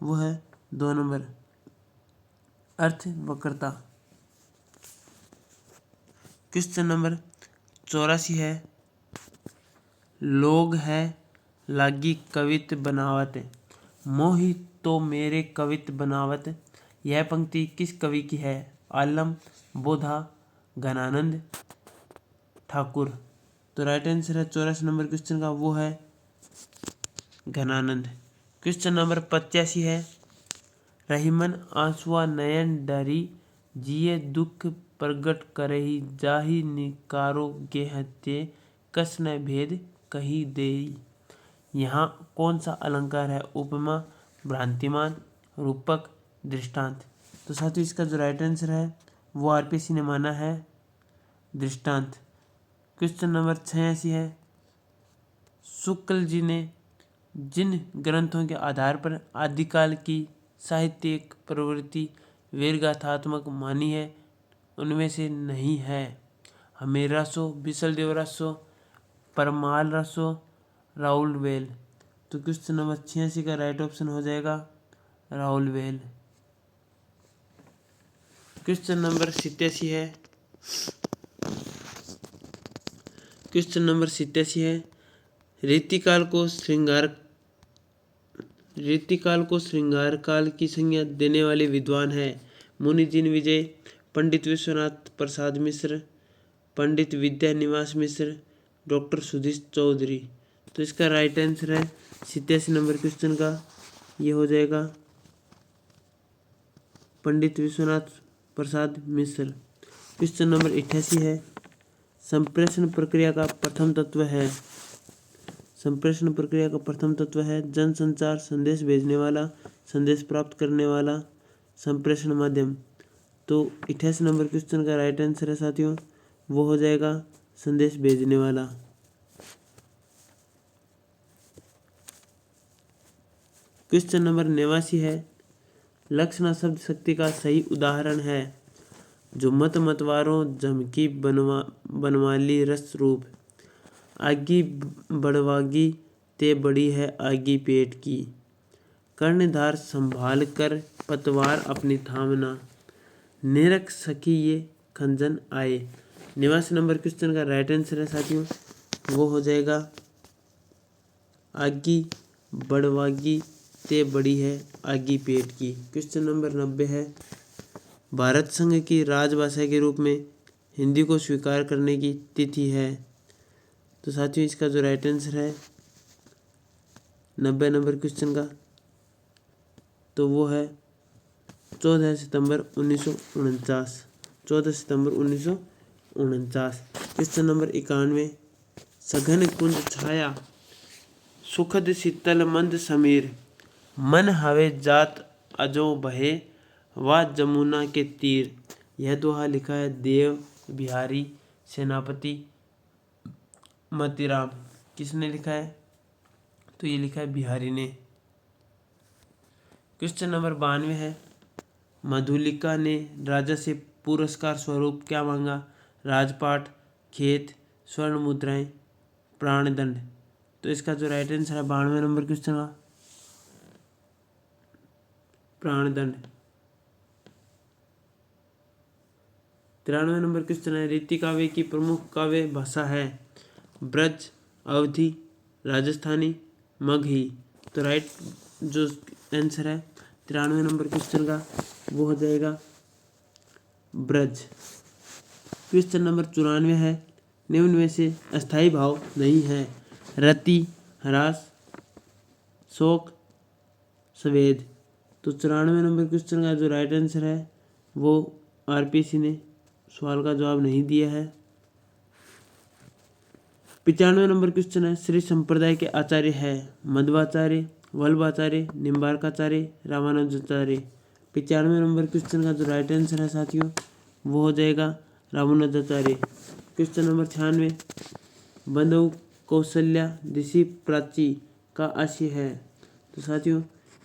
वो है 2 नंबर अर्थ वक्रता। क्वेश्चन नंबर 84 है, लोग है लागी कवित बनावत, मोहि तो मेरे कवित बनावत। यह पंक्ति किस कवि की है? आलम, बोधा, घनानंद, ठाकुर। तो राइट आंसर है 84 नंबर क्वेश्चन का वो है घनानंद। क्वेश्चन नंबर 85 है, रहीमन आंसुआ नयन डरी, जिये दुख प्रगट करही, जाहि निकारो गेहते, कस न भेद कही देई। यहाँ कौन सा अलंकार है? उपमा, भ्रांतिमान, रूपक, दृष्टांत। तो साथियों इसका जो राइट आंसर है वो आरपीसी ने माना है दृष्टांत। क्वेश्चन नंबर 86 है, शुक्ल जी ने जिन ग्रंथों के आधार पर आदिकाल की साहित्यिक प्रवृत्ति वीरगाथात्मक मानी है उनमें से नहीं है? हमेर रसो, बिसल देव रसो, परमाल रसो, राउलवेल। तो क्वेश्चन नंबर 86 का राइट ऑप्शन हो जाएगा राउलवेल। क्वेश्चन नंबर 87 है। क्वेश्चन नंबर 87 है, रीतिकाल को श्रृंगार काल की संज्ञा देने वाले विद्वान है। मुनि जिन विजय, पंडित विश्वनाथ प्रसाद मिश्र, पंडित विद्यानिवास मिश्र, डॉक्टर सुधीर चौधरी। तो इसका राइट आंसर है 87 नंबर क्वेश्चन का, ये हो जाएगा पंडित विश्वनाथ प्रसाद मिश्र। क्वेश्चन नंबर 88 है, संप्रेषण प्रक्रिया का प्रथम तत्व है। संप्रेषण प्रक्रिया का प्रथम तत्व है जनसंचार, संदेश भेजने वाला, संदेश प्राप्त करने वाला, संप्रेषण माध्यम। तो 88 नंबर क्वेश्चन का राइट आंसर है साथियों, वो हो जाएगा संदेश भेजने वाला। क्वेश्चन नंबर 89 है, लक्षणा शब्द शक्ति का सही उदाहरण है। जो मतवारों झमकी बनवाली रस रूप, आगी बड़वागी ते बड़ी है आगी पेट की, कर्णधार संभाल कर पतवार अपनी थामना, निरख सकी ये खंजन आए। 89 नंबर क्वेश्चन का राइट आंसर है साथियों, वो हो जाएगा आगी बड़वागी ते बड़ी है आगी पेट की। क्वेश्चन नंबर 90 है, भारत संघ की राजभाषा के रूप में हिंदी को स्वीकार करने की तिथि है। तो साथियों इसका जो राइट आंसर है 90 नंबर क्वेश्चन का, तो वो है 14 सितंबर 1949। 14 सितंबर 1949। क्वेश्चन नंबर 91, सघन कुंज छाया सुखद शीतल मंद समीर, मन हवे जात अजो बहे व जमुना के तीर। यह दोहा लिखा है देव बिहारी सेनापति मोतीराम। किसने लिखा है? तो ये लिखा है बिहारी ने। क्वेश्चन नंबर 92 है, मधुलिका ने राजा से पुरस्कार स्वरूप क्या मांगा? राजपाट, खेत, स्वर्ण मुद्राएं, प्राणदंड। तो इसका जो राइट आंसर है 92 नंबर क्वेश्चन का प्राणदंड। 93 नंबर क्वेश्चन है, रीति काव्य की प्रमुख काव्य भाषा है ब्रज, अवधी, राजस्थानी, मगही। तो राइट जो आंसर है 93 नंबर क्वेश्चन का वो हो जाएगा ब्रज। क्वेश्चन नंबर 94 है, निम्न में से अस्थाई भाव नहीं है। रति, ह्रास, शोक, स्वेद। तो 94 नंबर क्वेश्चन का जो राइट आंसर है वो आरपीसी ने सवाल का जवाब नहीं दिया है। 95 नंबर क्वेश्चन है, श्री संप्रदाय के आचार्य है मध्वाचार्य, वल्लभाचार्य, निम्बार्काचार्य, रामानुजाचार्य। 95 नंबर क्वेश्चन का जो राइट आंसर है साथियों वो हो जाएगा रामानुजाचार्य। क्वेश्चन नंबर 96, बंधु कौशल्या ऋषि प्राची का आशय है। तो साथियों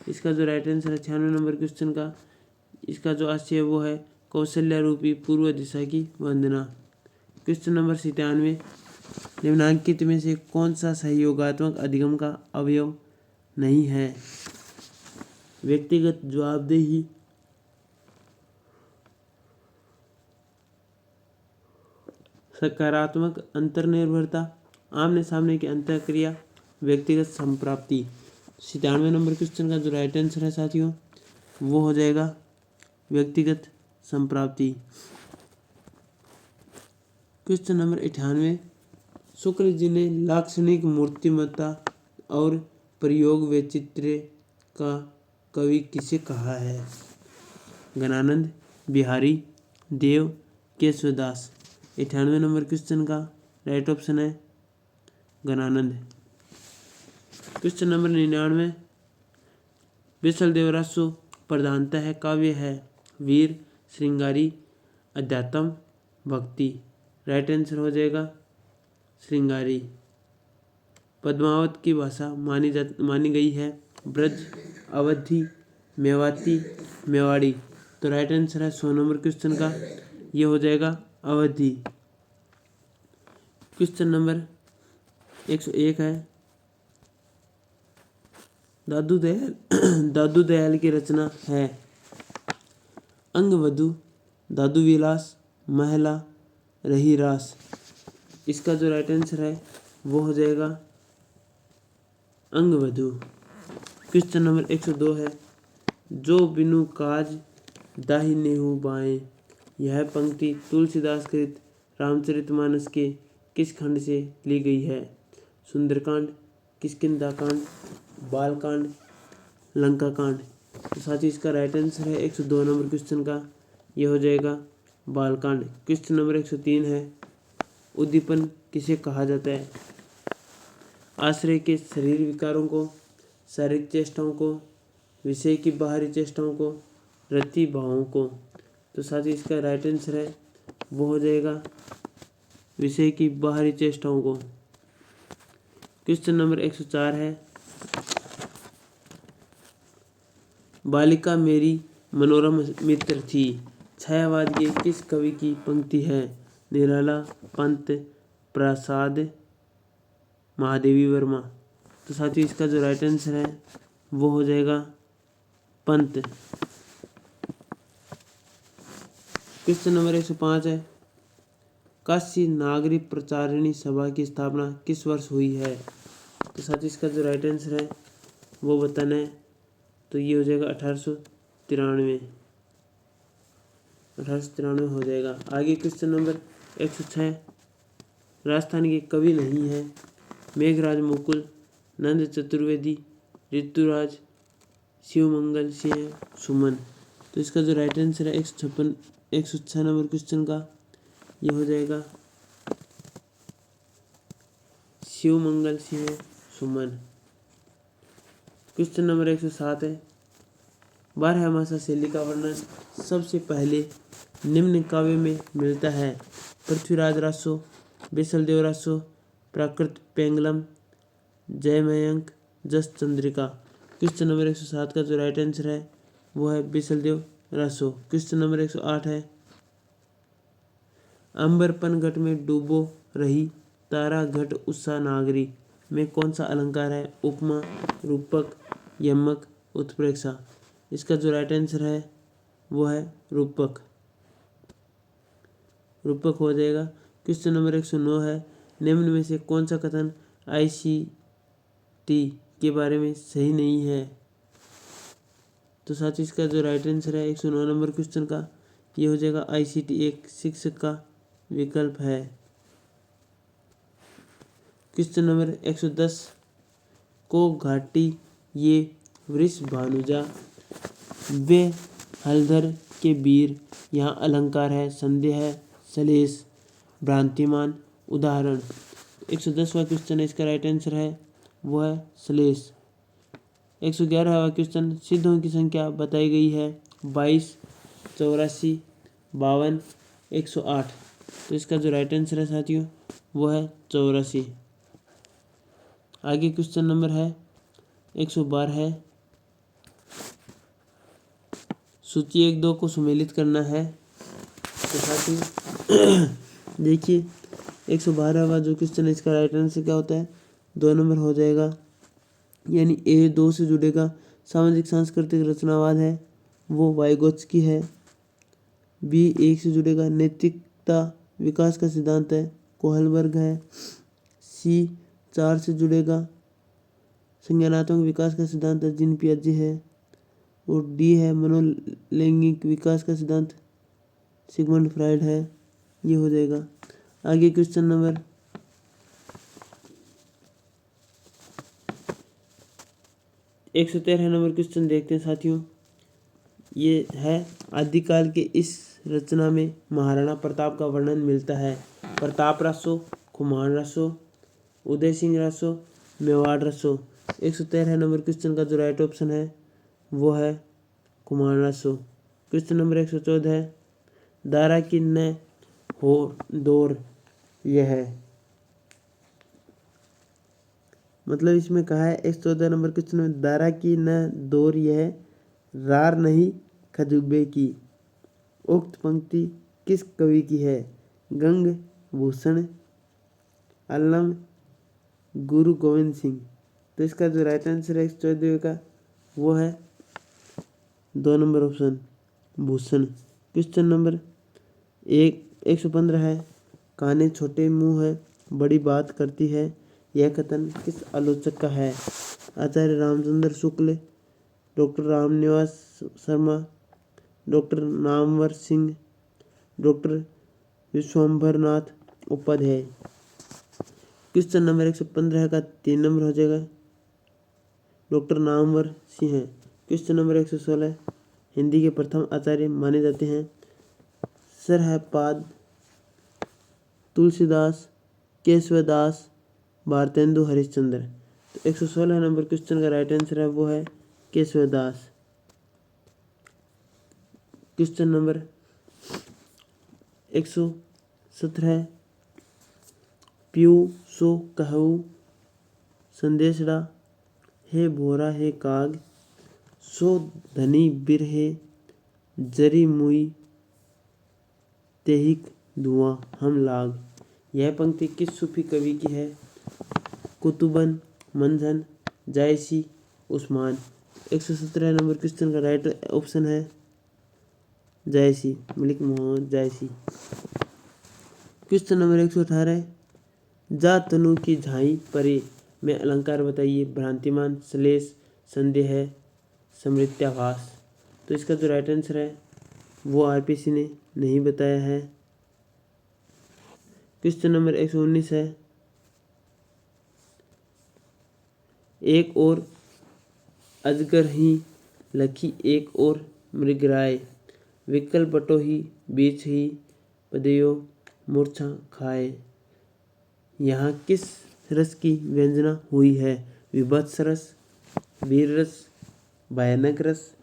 इसका जो राइट आंसर है 96 नंबर क्वेश्चन का, इसका जो आशय है वो है कौशल्या रूपी पूर्व दिशा की वंदना। क्वेश्चन नंबर 97, निम्नलिखित में से कौन सा सहयोगात्मक अधिगम का अवयव नहीं है? व्यक्तिगत जवाबदेही, सकारात्मक अंतर्निर्भरता, आमने सामने की अंतःक्रिया, व्यक्तिगत संप्राप्ति। 97 नंबर क्वेश्चन का जो राइट आंसर है साथियों वो हो जाएगा व्यक्तिगत संप्राप्ति। क्वेश्चन नंबर 98, शुक्र जी ने लाक्षणिक मूर्तिमत्ता और प्रयोग वैचित्र्य का कवि किसे कहा है? गणानंद, बिहारी, देव, केशवदास। 98 नंबर क्वेश्चन का राइट ऑप्शन है गणानंद। क्वेश्चन नंबर 99, विशल देवरासु प्रधानता है काव्य है वीर, श्रृंगारी, अध्यात्म, भक्ति। राइट आंसर हो जाएगा श्रृंगारी। पद्मावत की भाषा मानी गई है ब्रज, अवधी, मेवाती, मेवाड़ी। तो राइट आंसर है 100 नंबर क्वेश्चन का, ये हो जाएगा अवधी। क्वेश्चन नंबर 101 है, दादू दयाल दादू दयाल की रचना है। अंगवधु, दादू विलास, महिला, रही रास। इसका जो राइट आंसर है वो हो जाएगा अंगवधु। क्वेश्चन नंबर 102 है, जो बिनु काज दाहिने हूँ बाएं। यह पंक्ति तुलसीदास कृत रामचरितमानस के किस खंड से ली गई है? सुंदरकांड, किष्किंधा कांड, बालकांड, लंका कांड। तो साथियों इसका राइट आंसर है 102 नंबर क्वेश्चन का, ये हो जाएगा बालकांड। क्वेश्चन नंबर 103 है, उद्दीपन किसे कहा जाता है? आश्रय के शरीर विकारों को, शारीरिक चेष्टाओं को, विषय की बाहरी चेष्टाओं को, रति भावों को। तो साथ ही इसका राइट आंसर है वो हो जाएगा विषय की बाहरी चेष्टाओं को। क्वेश्चन नंबर 104 है, बालिका मेरी मनोरम मित्र थी। छायावाद के किस कवि की पंक्ति है? निराला, पंत, प्रसाद, महादेवी वर्मा। तो साथियों इसका जो राइट आंसर है वो हो जाएगा पंत। क्वेश्चन नंबर 105 है, काशी नागरी प्रचारिणी सभा की स्थापना किस वर्ष हुई है? तो साथियों इसका जो राइट आंसर है वो बताना है, तो ये हो जाएगा 1893 हो जाएगा। आगे क्वेश्चन नंबर 106, राजस्थान के कवि नहीं है। मेघराज मुकुल, नंद चतुर्वेदी, ऋतुराज, शिवमंगल सिंह, सुमन। तो इसका जो राइट आंसर है 106 नंबर क्वेश्चन का, ये हो जाएगा शिवमंगल सिंह, सुमन। क्वेश्चन नंबर 107 है, बारहमासा शैली का वर्णन सबसे पहले निम्न काव्य में मिलता है? पृथ्वीराज रासो, बिसलदेव रासो, प्राकृत पेंगलम, जयमयंक, जस चंद्रिका। क्वेश्चन नंबर 107 का जो राइट आंसर है वो है बिसलदेव रासो। क्वेश्चन नंबर 108 है, अंबरपन घट में डूबो रही तारा घट उत्साह नागरी में कौन सा अलंकार है? उपमा, रूपक, यमक, उत्प्रेक्षा। इसका जो राइट आंसर है वो है रूपक। रूपक हो जाएगा। क्वेश्चन नंबर 109 है, निम्न में से कौन सा कथन ICT के बारे में सही नहीं है? तो साथ ही इसका जो राइट आंसर है 109 नंबर क्वेश्चन का, ये हो जाएगा ICT एक शिक्षक का विकल्प है। क्वेश्चन नंबर 110, को घाटी ये वृष भानुजा वे हलधर के वीर। यहाँ अलंकार है, संदेह है, सलेश, भ्रांतिमान, उदाहरण। 110वां क्वेश्चन है, इसका राइट आंसर है वो है सलेश। 111वां क्वेश्चन, सिद्धों की संख्या बताई गई है 22, 84, 52, 108। तो इसका जो राइट आंसर है साथियों वो है 84। आगे क्वेश्चन नंबर है 112 है, सूची 1-2 को सुमेलित करना है। तो साथियों देखिए 112वां जो क्वेश्चन है, इसका राइट आंसर क्या होता है? 2 नंबर हो जाएगा, यानी A 2 से जुड़ेगा। सामाजिक सांस्कृतिक रचनावाद है वो वाइगोत्स्की है। B 1 से जुड़ेगा, नैतिकता विकास का सिद्धांत है, कोहलबर्ग है। C 4 से जुड़ेगा, संज्ञानात्मक विकास का सिद्धांत है, जीन पियाजे है। और D है, मनोलैंगिक विकास का सिद्धांत, सिगमंड फ्राइड है। ये हो जाएगा। आगे क्वेश्चन नंबर 113 नंबर क्वेश्चन देखते हैं साथियों। ये है, आदिकाल के इस रचना में महाराणा प्रताप का वर्णन मिलता है? प्रताप रासो, खुमान रासो, उदय सिंह रासो, मेवाड़ रासो। 113 नंबर क्वेश्चन का जो राइट ऑप्शन है वो है खुमान रासो। क्वेश्चन नंबर 114 है, दारा की न हो दौर यह है। मतलब इसमें कहा है 114 नंबर क्वेश्चन में, दारा की न दौर यह रार नहीं खजुबे की। उक्त पंक्ति किस कवि की है? गंग भूषण, अल्लम, गुरु गोविंद सिंह। तो इसका जो राइट आंसर है 114वें का वो है 2 number option Bhushan. Question number 115 है, काने छोटे मुंह है बड़ी बात करती है, यह कथन किस आलोचक का है? Acharya Ramchandra Shukla, doctor Ramniwas Sharma, doctor Namvar Singh, doctor Vishwambharnath Upadhyay. Question number 115 का 3 नंबर हो जाएगा, doctor Namvar Singh. Question number 116, Hindi के प्रथम आचार्य माने जाते हैं? सरहपाद, तुलसीदास, केशवदास, भारतेंदु हरिश्चंद्र। तो 116 नंबर क्वेश्चन का राइट आंसर है वो है केशवदास। क्वेश्चन नंबर 117, पीयू सो कहू संदेशड़ा, हे भोरा हे काग, सो धनी बिरहे, जरी मुई तेहिक धुआं हम लाग। यह पंक्ति किस सूफी कवि की है? कुतुबन, मंझन, जायसी, उस्मान। 117 नंबर क्वेश्चन का राइट ऑप्शन है जायसी, मलिक मोहम्मद जायसी। क्वेश्चन नंबर 118, जा तनु की झाई परे में अलंकार बताइए? भ्रांतिमान, श्लेष, संदेह, समृत्याभास। तो इसका जो राइट आंसर है वो आरपीसी ने नहीं बताया है। क्वेश्चन नंबर 119 है, एक और अजगर ही लखी एक और मृगराय, विकल बटो ही बीच ही पदयो मूर्छा खाए। यहाँ किस रस की व्यंजना हुई है? विभत्स रस, वीर रस, भयानक रस,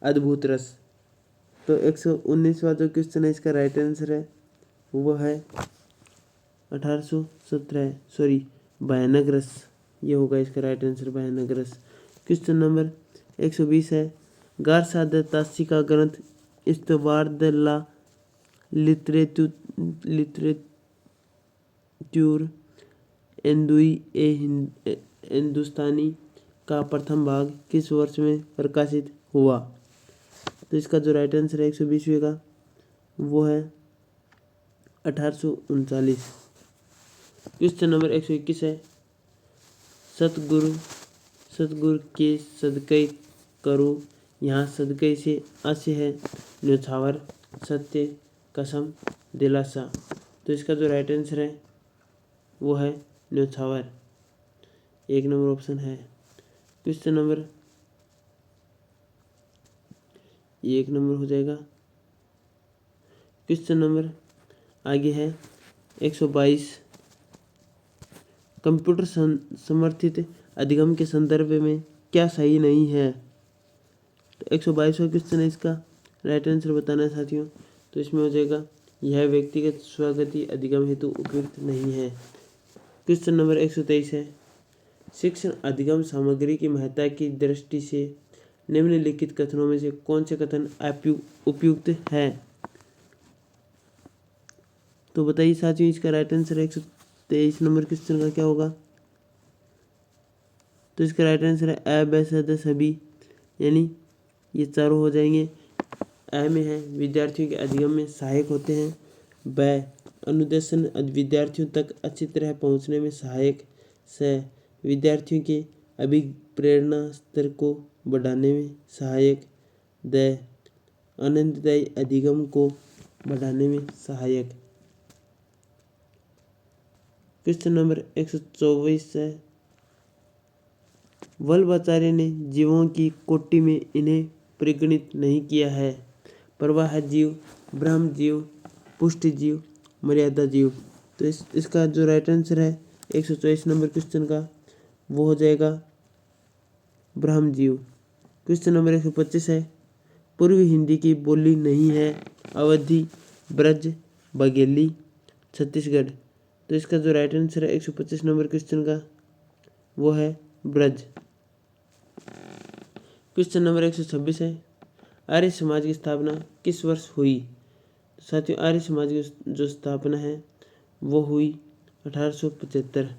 अद्भुत रस। तो 119वां जो क्वेश्चन है इसका राइट आंसर है वो है 1817 सॉरी भयानक रस, ये होगा इसका राइट आंसर भयानक रस। क्वेश्चन नंबर 120 है, गार सादर तासी का ग्रंथ इस्तवार द ला लिटरेचर एंदुई ए हिंदुस्तानी का प्रथम भाग किस वर्ष में प्रकाशित हुआ? तो इसका जो राइट आंसर है 120वें का वो है 1839। क्वेश्चन नंबर 121 है, सतगुरु के सदके करो, यहाँ सदके से अस्य है न्योछावर, सत्य, कसम, दिलासा। तो इसका जो राइट आंसर है वो है न्योछावर, 1 नंबर ऑप्शन है। क्वेश्चन नंबर 1 नंबर हो जाएगा। क्वेश्चन नंबर आगे है 122, कंप्यूटर समर्थित अधिगम के संदर्भ में क्या सही नहीं है? तो 122वां क्वेश्चन है, इसका राइट आंसर बताना है साथियों। तो इसमें हो जाएगा यह व्यक्तिगत स्वगति अधिगम हेतु उपयुक्त नहीं है। क्वेश्चन नंबर 123 है, शिक्षण अधिगम सामग्री की महत्ता की दृष्टि से निम्नलिखित कथनों में से कौन से कथन उपयुक्त है? तो बताइए साथियों, इसका राइट आंसर 123 नंबर क्वेश्चन का क्या होगा? तो इसका राइट आंसर है अ, ब, स, द सभी, यानी ये चारों हो जाएंगे। अ में है विद्यार्थियों के अधिगम में सहायक होते हैं, ब अनुदेशन विद्यार्थियों तक अच्छी तरह पहुंचने में सहायक, स विद्यार्थियों के अभिप्रेरणा स्तर को बढ़ाने में सहायक, द आनंददायी अधिगम को बढ़ाने में सहायक। क्वेश्चन नंबर 124 है, वल्लभाचार्य ने जीवों की कोटि में इन्हें परिगणित नहीं किया है? प्रवाह जीव, ब्रह्म जीव, पुष्टि जीव, मर्यादा जीव। तो इसका जो राइट आंसर है 124 नंबर क्वेश्चन का वो हो जाएगा ब्रह्म जीव। क्वेश्चन नंबर 125 है, पूर्वी हिंदी की बोली नहीं है? अवधी, ब्रज, बघेली, छत्तीसगढ़। तो इसका जो राइट आंसर है 125 नंबर क्वेश्चन का वो है ब्रज। क्वेश्चन नंबर 126 है, आर्य समाज की स्थापना किस वर्ष हुई? तो साथियों आर्य समाज की जो स्थापना है वो हुई 1875।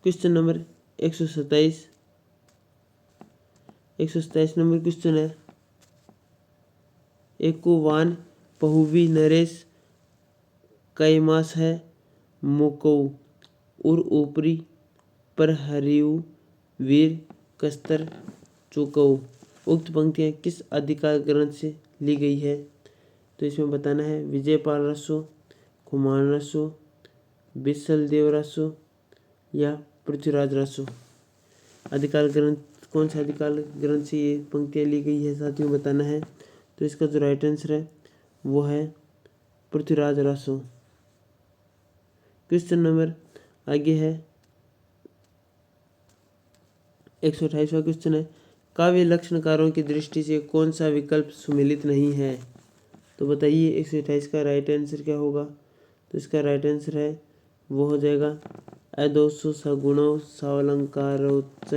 क्वेश्चन नंबर 127 नंबर क्वेश्चन है, एकुवान पहुवी नरेश कैमास है मुकऊ उर ऊपरी पर हरिऊ वीर कस्तर चुकऊ। उक्त पंक्तियाँ किस अधिकार ग्रंथ से ली गई है? तो इसमें बताना है विजयपाल रसो, कुमार रसो, विशलदेव रसो या पृथ्वीराज रसो। अधिकार ग्रंथ, कौन सा अधिकार ग्रंथ से ये पंक्तियाँ ली गई है साथियों बताना है। तो इसका जो राइट आंसर है वो है पृथ्वीराज रसो। क्वेश्चन नंबर आगे है 128वां क्वेश्चन है, काव्य लक्षणकारों की दृष्टि से कौन सा विकल्प सुमेलित नहीं है? तो बताइए 128 का राइट आंसर क्या होगा? तो इसका राइट आंसर है वो हो जाएगा अदोषो सगुणो सावलंकारोच्च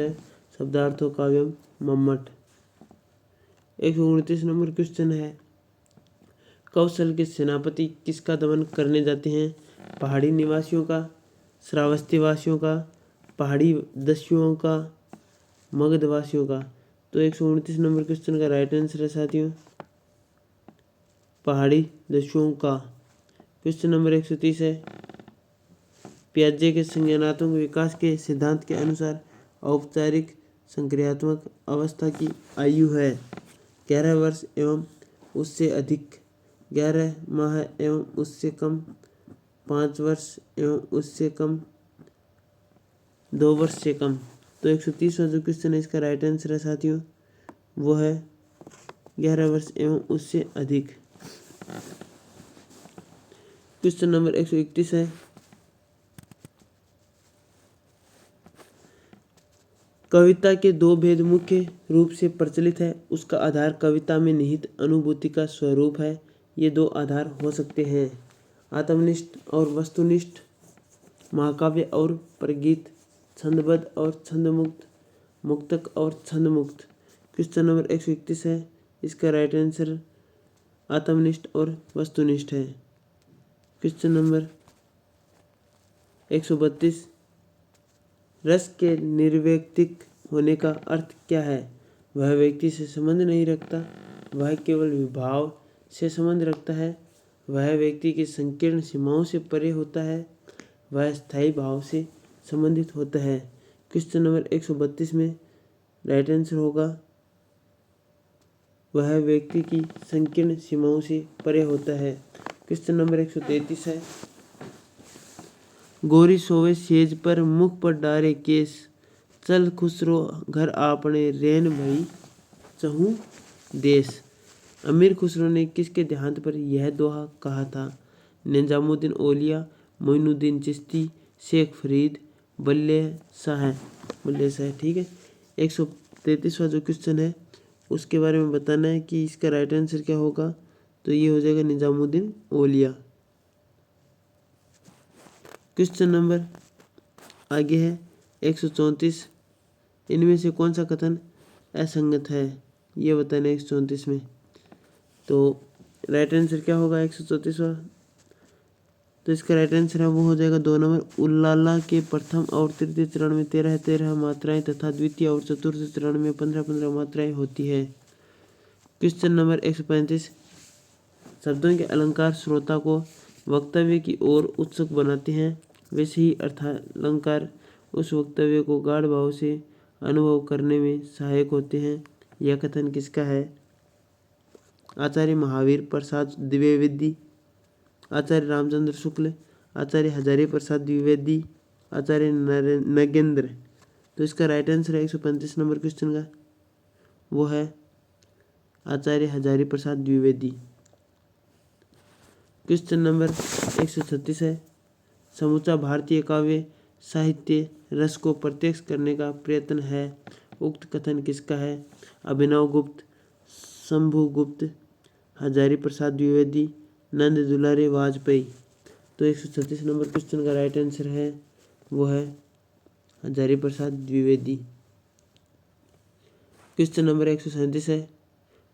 शब्दार्थो काव्यम मम्मट। 129 नंबर क्वेश्चन है, कौशल के सेनापति किसका दमन करने जाते हैं? पहाड़ी निवासियों का, श्रावस्ती वासियों का, पहाड़ी दस्युओं का, मगध वासियों का। तो 129 नंबर क्वेश्चन का राइट आंसर है साथियों पहाड़ी दस्युओं का। क्वेश्चन नंबर 130 है, पियाजे के संज्ञानात्मक विकास के सिद्धांत के अनुसार औपचारिक संक्रियात्मक अवस्था की आयु है 11 वर्ष एवं उससे अधिक, 11 माह एवं उससे कम, 5 वर्ष एवं उससे कम, 2 वर्ष से कम। तो 130वां जो क्वेश्चन है इसका राइट आंसर है साथियों वो है 11 वर्ष एवं उससे अधिक। क्वेश्चन नंबर 131 है, कविता के दो भेद मुख्य रूप से प्रचलित है, उसका आधार कविता में निहित अनुभूति का स्वरूप है। ये दो आधार हो सकते हैं आत्मनिष्ठ और वस्तुनिष्ठ, महाकाव्य और प्रगीत, छंदबद्ध और छंदमुक्त, मुक्तक और छंदमुक्त। क्वेश्चन नंबर 131 है, इसका राइट आंसर आत्मनिष्ठ और वस्तुनिष्ठ है। क्वेश्चन नंबर 132, रस के निर्वैयक्तिक होने का अर्थ क्या है? वह व्यक्ति से संबंध नहीं रखता, वह केवल विभाव से संबंध रखता है, वह व्यक्ति की संकीर्ण सीमाओं से परे होता है, वह स्थायी भाव से संबंधित होता है। क्वेश्चन नंबर 132 में राइट आंसर होगा वह व्यक्ति की संकीर्ण सीमाओं से परे होता है। क्वेश्चन नंबर 133 है, गोरी सोवे सेज पर मुख पर डारे केस, चल खुसरो घर आपने रेन भई चहूँ देश। अमीर खुसरो ने किसके देहांत पर यह दोहा कहा था? निजामुद्दीन औलिया, मोइनुद्दीन चिश्ती, शेख फरीद, बल्ले शाह। ठीक है। 133वां जो क्वेश्चन है उसके बारे में बताना है कि इसका राइट आंसर क्या होगा। तो ये हो जाएगा निजामुद्दीन औलिया। क्वेश्चन नंबर आगे है 134, इनमें से कौन सा कथन असंगत है ये बताना है 134 में। तो राइट आंसर क्या होगा 134वां? तो इसका राइट आंसर है वो हो जाएगा 2 नंबर, उल्लाला के प्रथम और तृतीय चरण में 13 मात्राएं तथा द्वितीय और चतुर्थ चरण में 15 मात्राएं होती है। क्वेश्चन नंबर 135, शब्दों के अलंकार श्रोता को वक्तव्य की ओर उत्सुक बनाते हैं, वैसे ही अर्थालंकार उस वक्तव्य को गाढ़ भाव से अनुभव करने में सहायक होते हैं। यह कथन किसका है? आचार्य महावीर प्रसाद द्विवेदी, आचार्य रामचंद्र शुक्ल, आचार्य हजारी प्रसाद द्विवेदी, आचार्य नगेंद्र। तो इसका राइट आंसर है 135 नंबर क्वेश्चन का वो है आचार्य हजारी प्रसाद द्विवेदी। क्वेश्चन नंबर 136 है, समूचा भारतीय काव्य साहित्य रस को प्रत्यक्ष करने का प्रयत्न है, उक्त कथन किसका है? अभिनव गुप्त, शंभु गुप्त, हजारी प्रसाद द्विवेदी, नंद दुलारे वाजपेयी। तो 136 नंबर क्वेश्चन का राइट आंसर है वो है हजारी प्रसाद द्विवेदी। क्वेश्चन नंबर 137 है,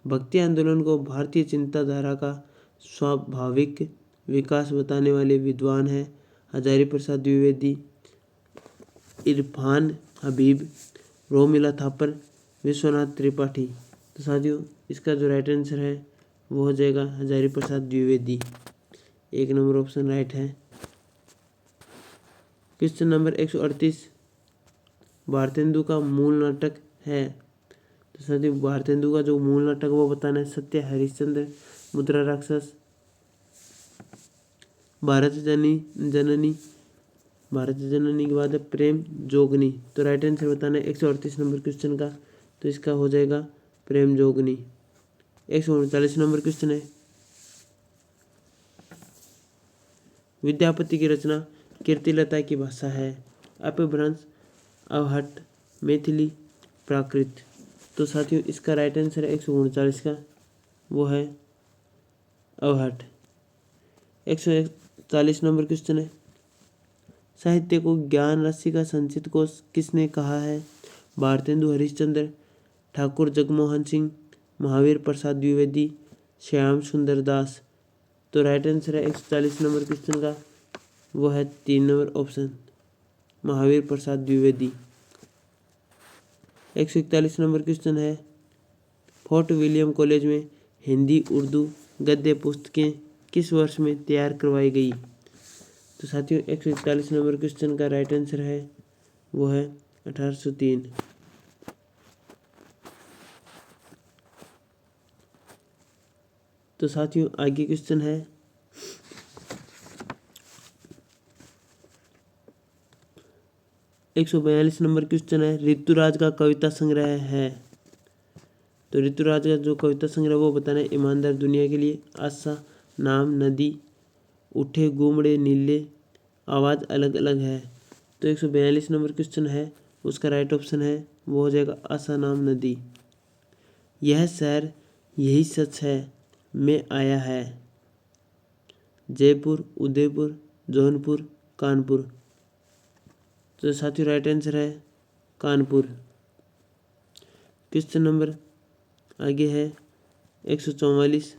भक्ति आंदोलन को भारतीय चिंताधारा का स्वाभाविक विकास बताने वाले विद्वान हैं हजारी प्रसाद द्विवेदी, इरफान हबीब, रोमिला थापर, विश्वनाथ त्रिपाठी। तो साथियों इसका जो राइट आंसर है वो हो जाएगा Hazari Prasad Dwivedi. 1 number option right है। क्वेश्चन नंबर 138, भारतेंदु का मूल नाटक है। तो साथियों भारतेंदु का जो मूल नाटक वो बताना है। सत्य हरिश्चंद्र, मुद्रा राक्षस, भारत जननी, भारत जननी के बाद है प्रेम जोगनी। तो राइट आंसर बताना है 138 नंबर क्वेश्चन का। तो इसका हो जाएगा प्रेम जोगनी। 139 नंबर क्वेश्चन है, विद्यापति की रचना कीर्तिलता की भाषा है। अपभ्रंश, अवहट्ट, मैथिली, प्राकृत। तो साथियों इसका राइट आंसर है 139 का, वो है अवहट्ट। 141 नंबर क्वेश्चन है, साहित्य को ज्ञान राशि का संचित कोश किसने कहा है। भारतेंदु हरिश्चंद्र, ठाकुर जगमोहन सिंह, महावीर प्रसाद द्विवेदी, श्याम सुंदर दास। तो राइट आंसर है 140 नंबर क्वेश्चन का, वो है 3 number option, Mahavir Prasad Dwivedi. 141 number question है, फोर्ट विलियम कॉलेज में हिंदी उर्दू गद्य पुस्तकें किस वर्ष में तैयार करवाई गई। तो साथियों 141 नंबर क्वेश्चन का राइट आंसर है वो है 1803। तो साथियों आगे क्वेश्चन है, 142 नंबर क्वेश्चन है, ऋतुराज का कविता संग्रह है। तो ऋतुराज का जो कविता संग्रह वो बताना है। ईमानदार दुनिया के लिए, आशा, नाम, नदी, उठे गुमड़े नीले, आवाज़ अलग अलग है। तो 142 नंबर क्वेश्चन है, उसका राइट ऑप्शन है वो हो जाएगा आशा, नाम, नदी। यह शहर यही सच है में आया है। जयपुर, उदयपुर, जौनपुर, कानपुर। तो साथियों राइट आंसर है कानपुर। क्वेश्चन नंबर आगे है 144,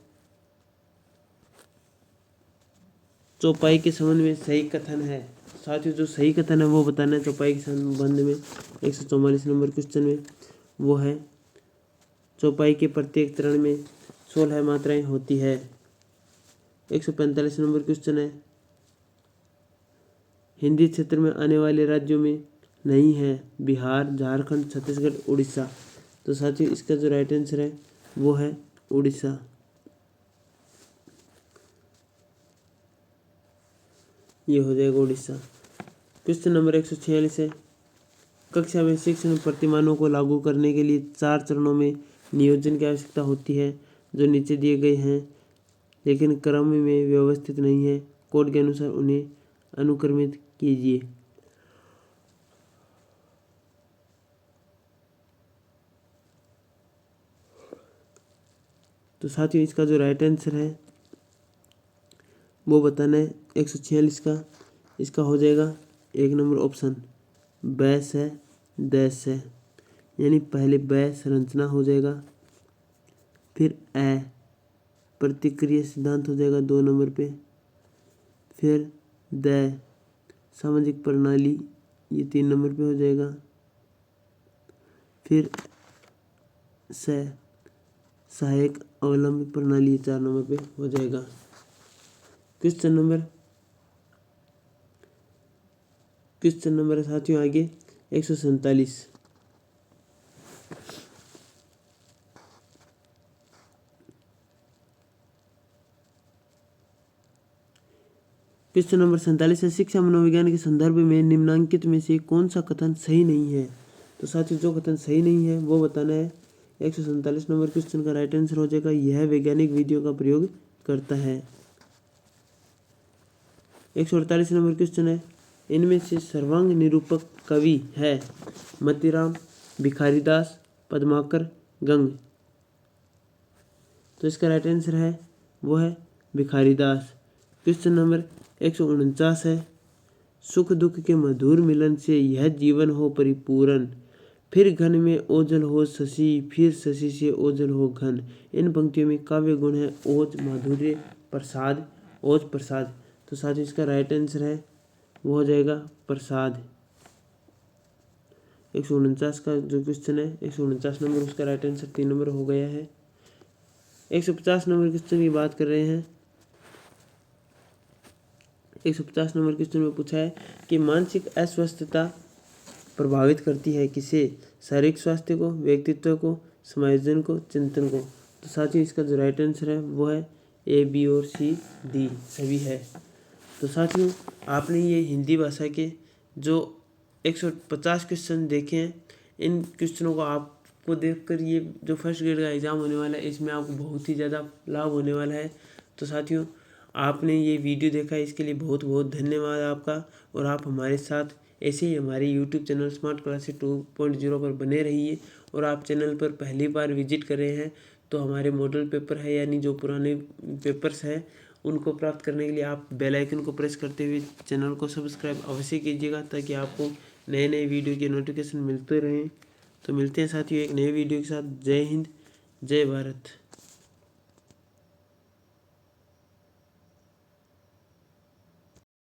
चौपाई के संबंध में सही कथन है। साथियों जो सही कथन है वो बताना है चौपाई के संबंध में। 144 नंबर क्वेश्चन में वो है, चौपाई के प्रत्येक चरण में 16 मात्राएं होती है। 145 नंबर क्वेश्चन है, हिंदी क्षेत्र में आने वाले राज्यों में नहीं है बिहार, झारखंड, छत्तीसगढ़, उड़ीसा। तो साथियों इसका जो राइट आंसर है वो है उड़ीसा। ये हो जाएगा उड़ीसा। क्वेश्चन नंबर 146 है, कक्षा में शिक्षण प्रतिमानों को लागू करने के लिए 4 चरणों में नियोजन की आवश्यकता होती है जो नीचे दिए गए हैं लेकिन क्रम में व्यवस्थित नहीं है। कोड के अनुसार उन्हें अनुक्रमित कीजिए। तो साथियों इसका जो राइट आंसर है वो बताना है 146 का। इसका हो जाएगा 1 नंबर ऑप्शन, बैस है, दैस है। यानी पहले बै संरचना हो जाएगा, फिर ए प्रतिक्रिया सिद्धांत हो जाएगा 2 नंबर पे, फिर द सामाजिक प्रणाली ये 3 नंबर पे हो जाएगा, फिर स सहायक अवलंबी प्रणाली 4 नंबर पे हो जाएगा। क्वेश्चन नंबर साथियों आगे 147, क्वेश्चन नंबर 47 है, शिक्षा मनोविज्ञान के संदर्भ में निम्नांकित में से कौन सा कथन सही नहीं है। तो साथियों जो कथन सही नहीं है वो बताना है। 147 नंबर क्वेश्चन का राइट आंसर हो जाएगा, यह वैज्ञानिक विधियों का प्रयोग करता है। 148 नंबर क्वेश्चन है, इनमें से सर्वांग निरूपक कवि है मतीराम, भिखारीदास, पद्माकर, गंग। तो इसका राइट आंसर है वो है भिखारीदास। क्वेश्चन नंबर 149 है, सुख दुख के मधुर मिलन से यह जीवन हो परिपूर्ण, फिर घन में ओझल हो शशि, फिर शशि से ओझल हो घन। इन पंक्तियों में काव्य गुण है ओज, माधुर्य, प्रसाद, ओज प्रसाद। तो साथ ही इसका राइट आंसर है वो हो जाएगा प्रसाद। 149 का जो क्वेश्चन है 149 नंबर, उसका राइट आंसर 3 नंबर हो गया है। 150 नंबर क्वेश्चन की बात कर रहे हैं। 150 नंबर क्वेश्चन में पूछा है कि मानसिक अस्वस्थता प्रभावित करती है किसे? शारीरिक स्वास्थ्य को, व्यक्तित्व को, समायोजन को, चिंतन को। तो साथियों इसका जो राइट आंसर है वो है ए, बी और सी, डी सभी है। तो साथियों आपने ये हिंदी भाषा के जो 150 क्वेश्चन देखे हैं, इन क्वेश्चनों को आपको देखकर ये जो फर्स्ट ग्रेड का एग्ज़ाम होने वाला है इसमें आपको बहुत ही ज़्यादा लाभ होने वाला है। तो साथियों आपने ये वीडियो देखा, इसके लिए बहुत बहुत धन्यवाद आपका। और आप हमारे साथ ऐसे ही हमारे यूट्यूब चैनल स्मार्ट क्लासेस 2.0 पर बने रहिए। और आप चैनल पर पहली बार विजिट कर रहे हैं तो हमारे मॉडल पेपर है यानी जो पुराने पेपर्स हैं उनको प्राप्त करने के लिए आप बेल आइकन को प्रेस करते हुए चैनल को सब्सक्राइब अवश्य कीजिएगा, ताकि आपको नए नए वीडियो के नोटिफिकेशन मिलते रहें। तो मिलते हैं साथियों एक नए वीडियो के साथ। जय हिंद, जय भारत।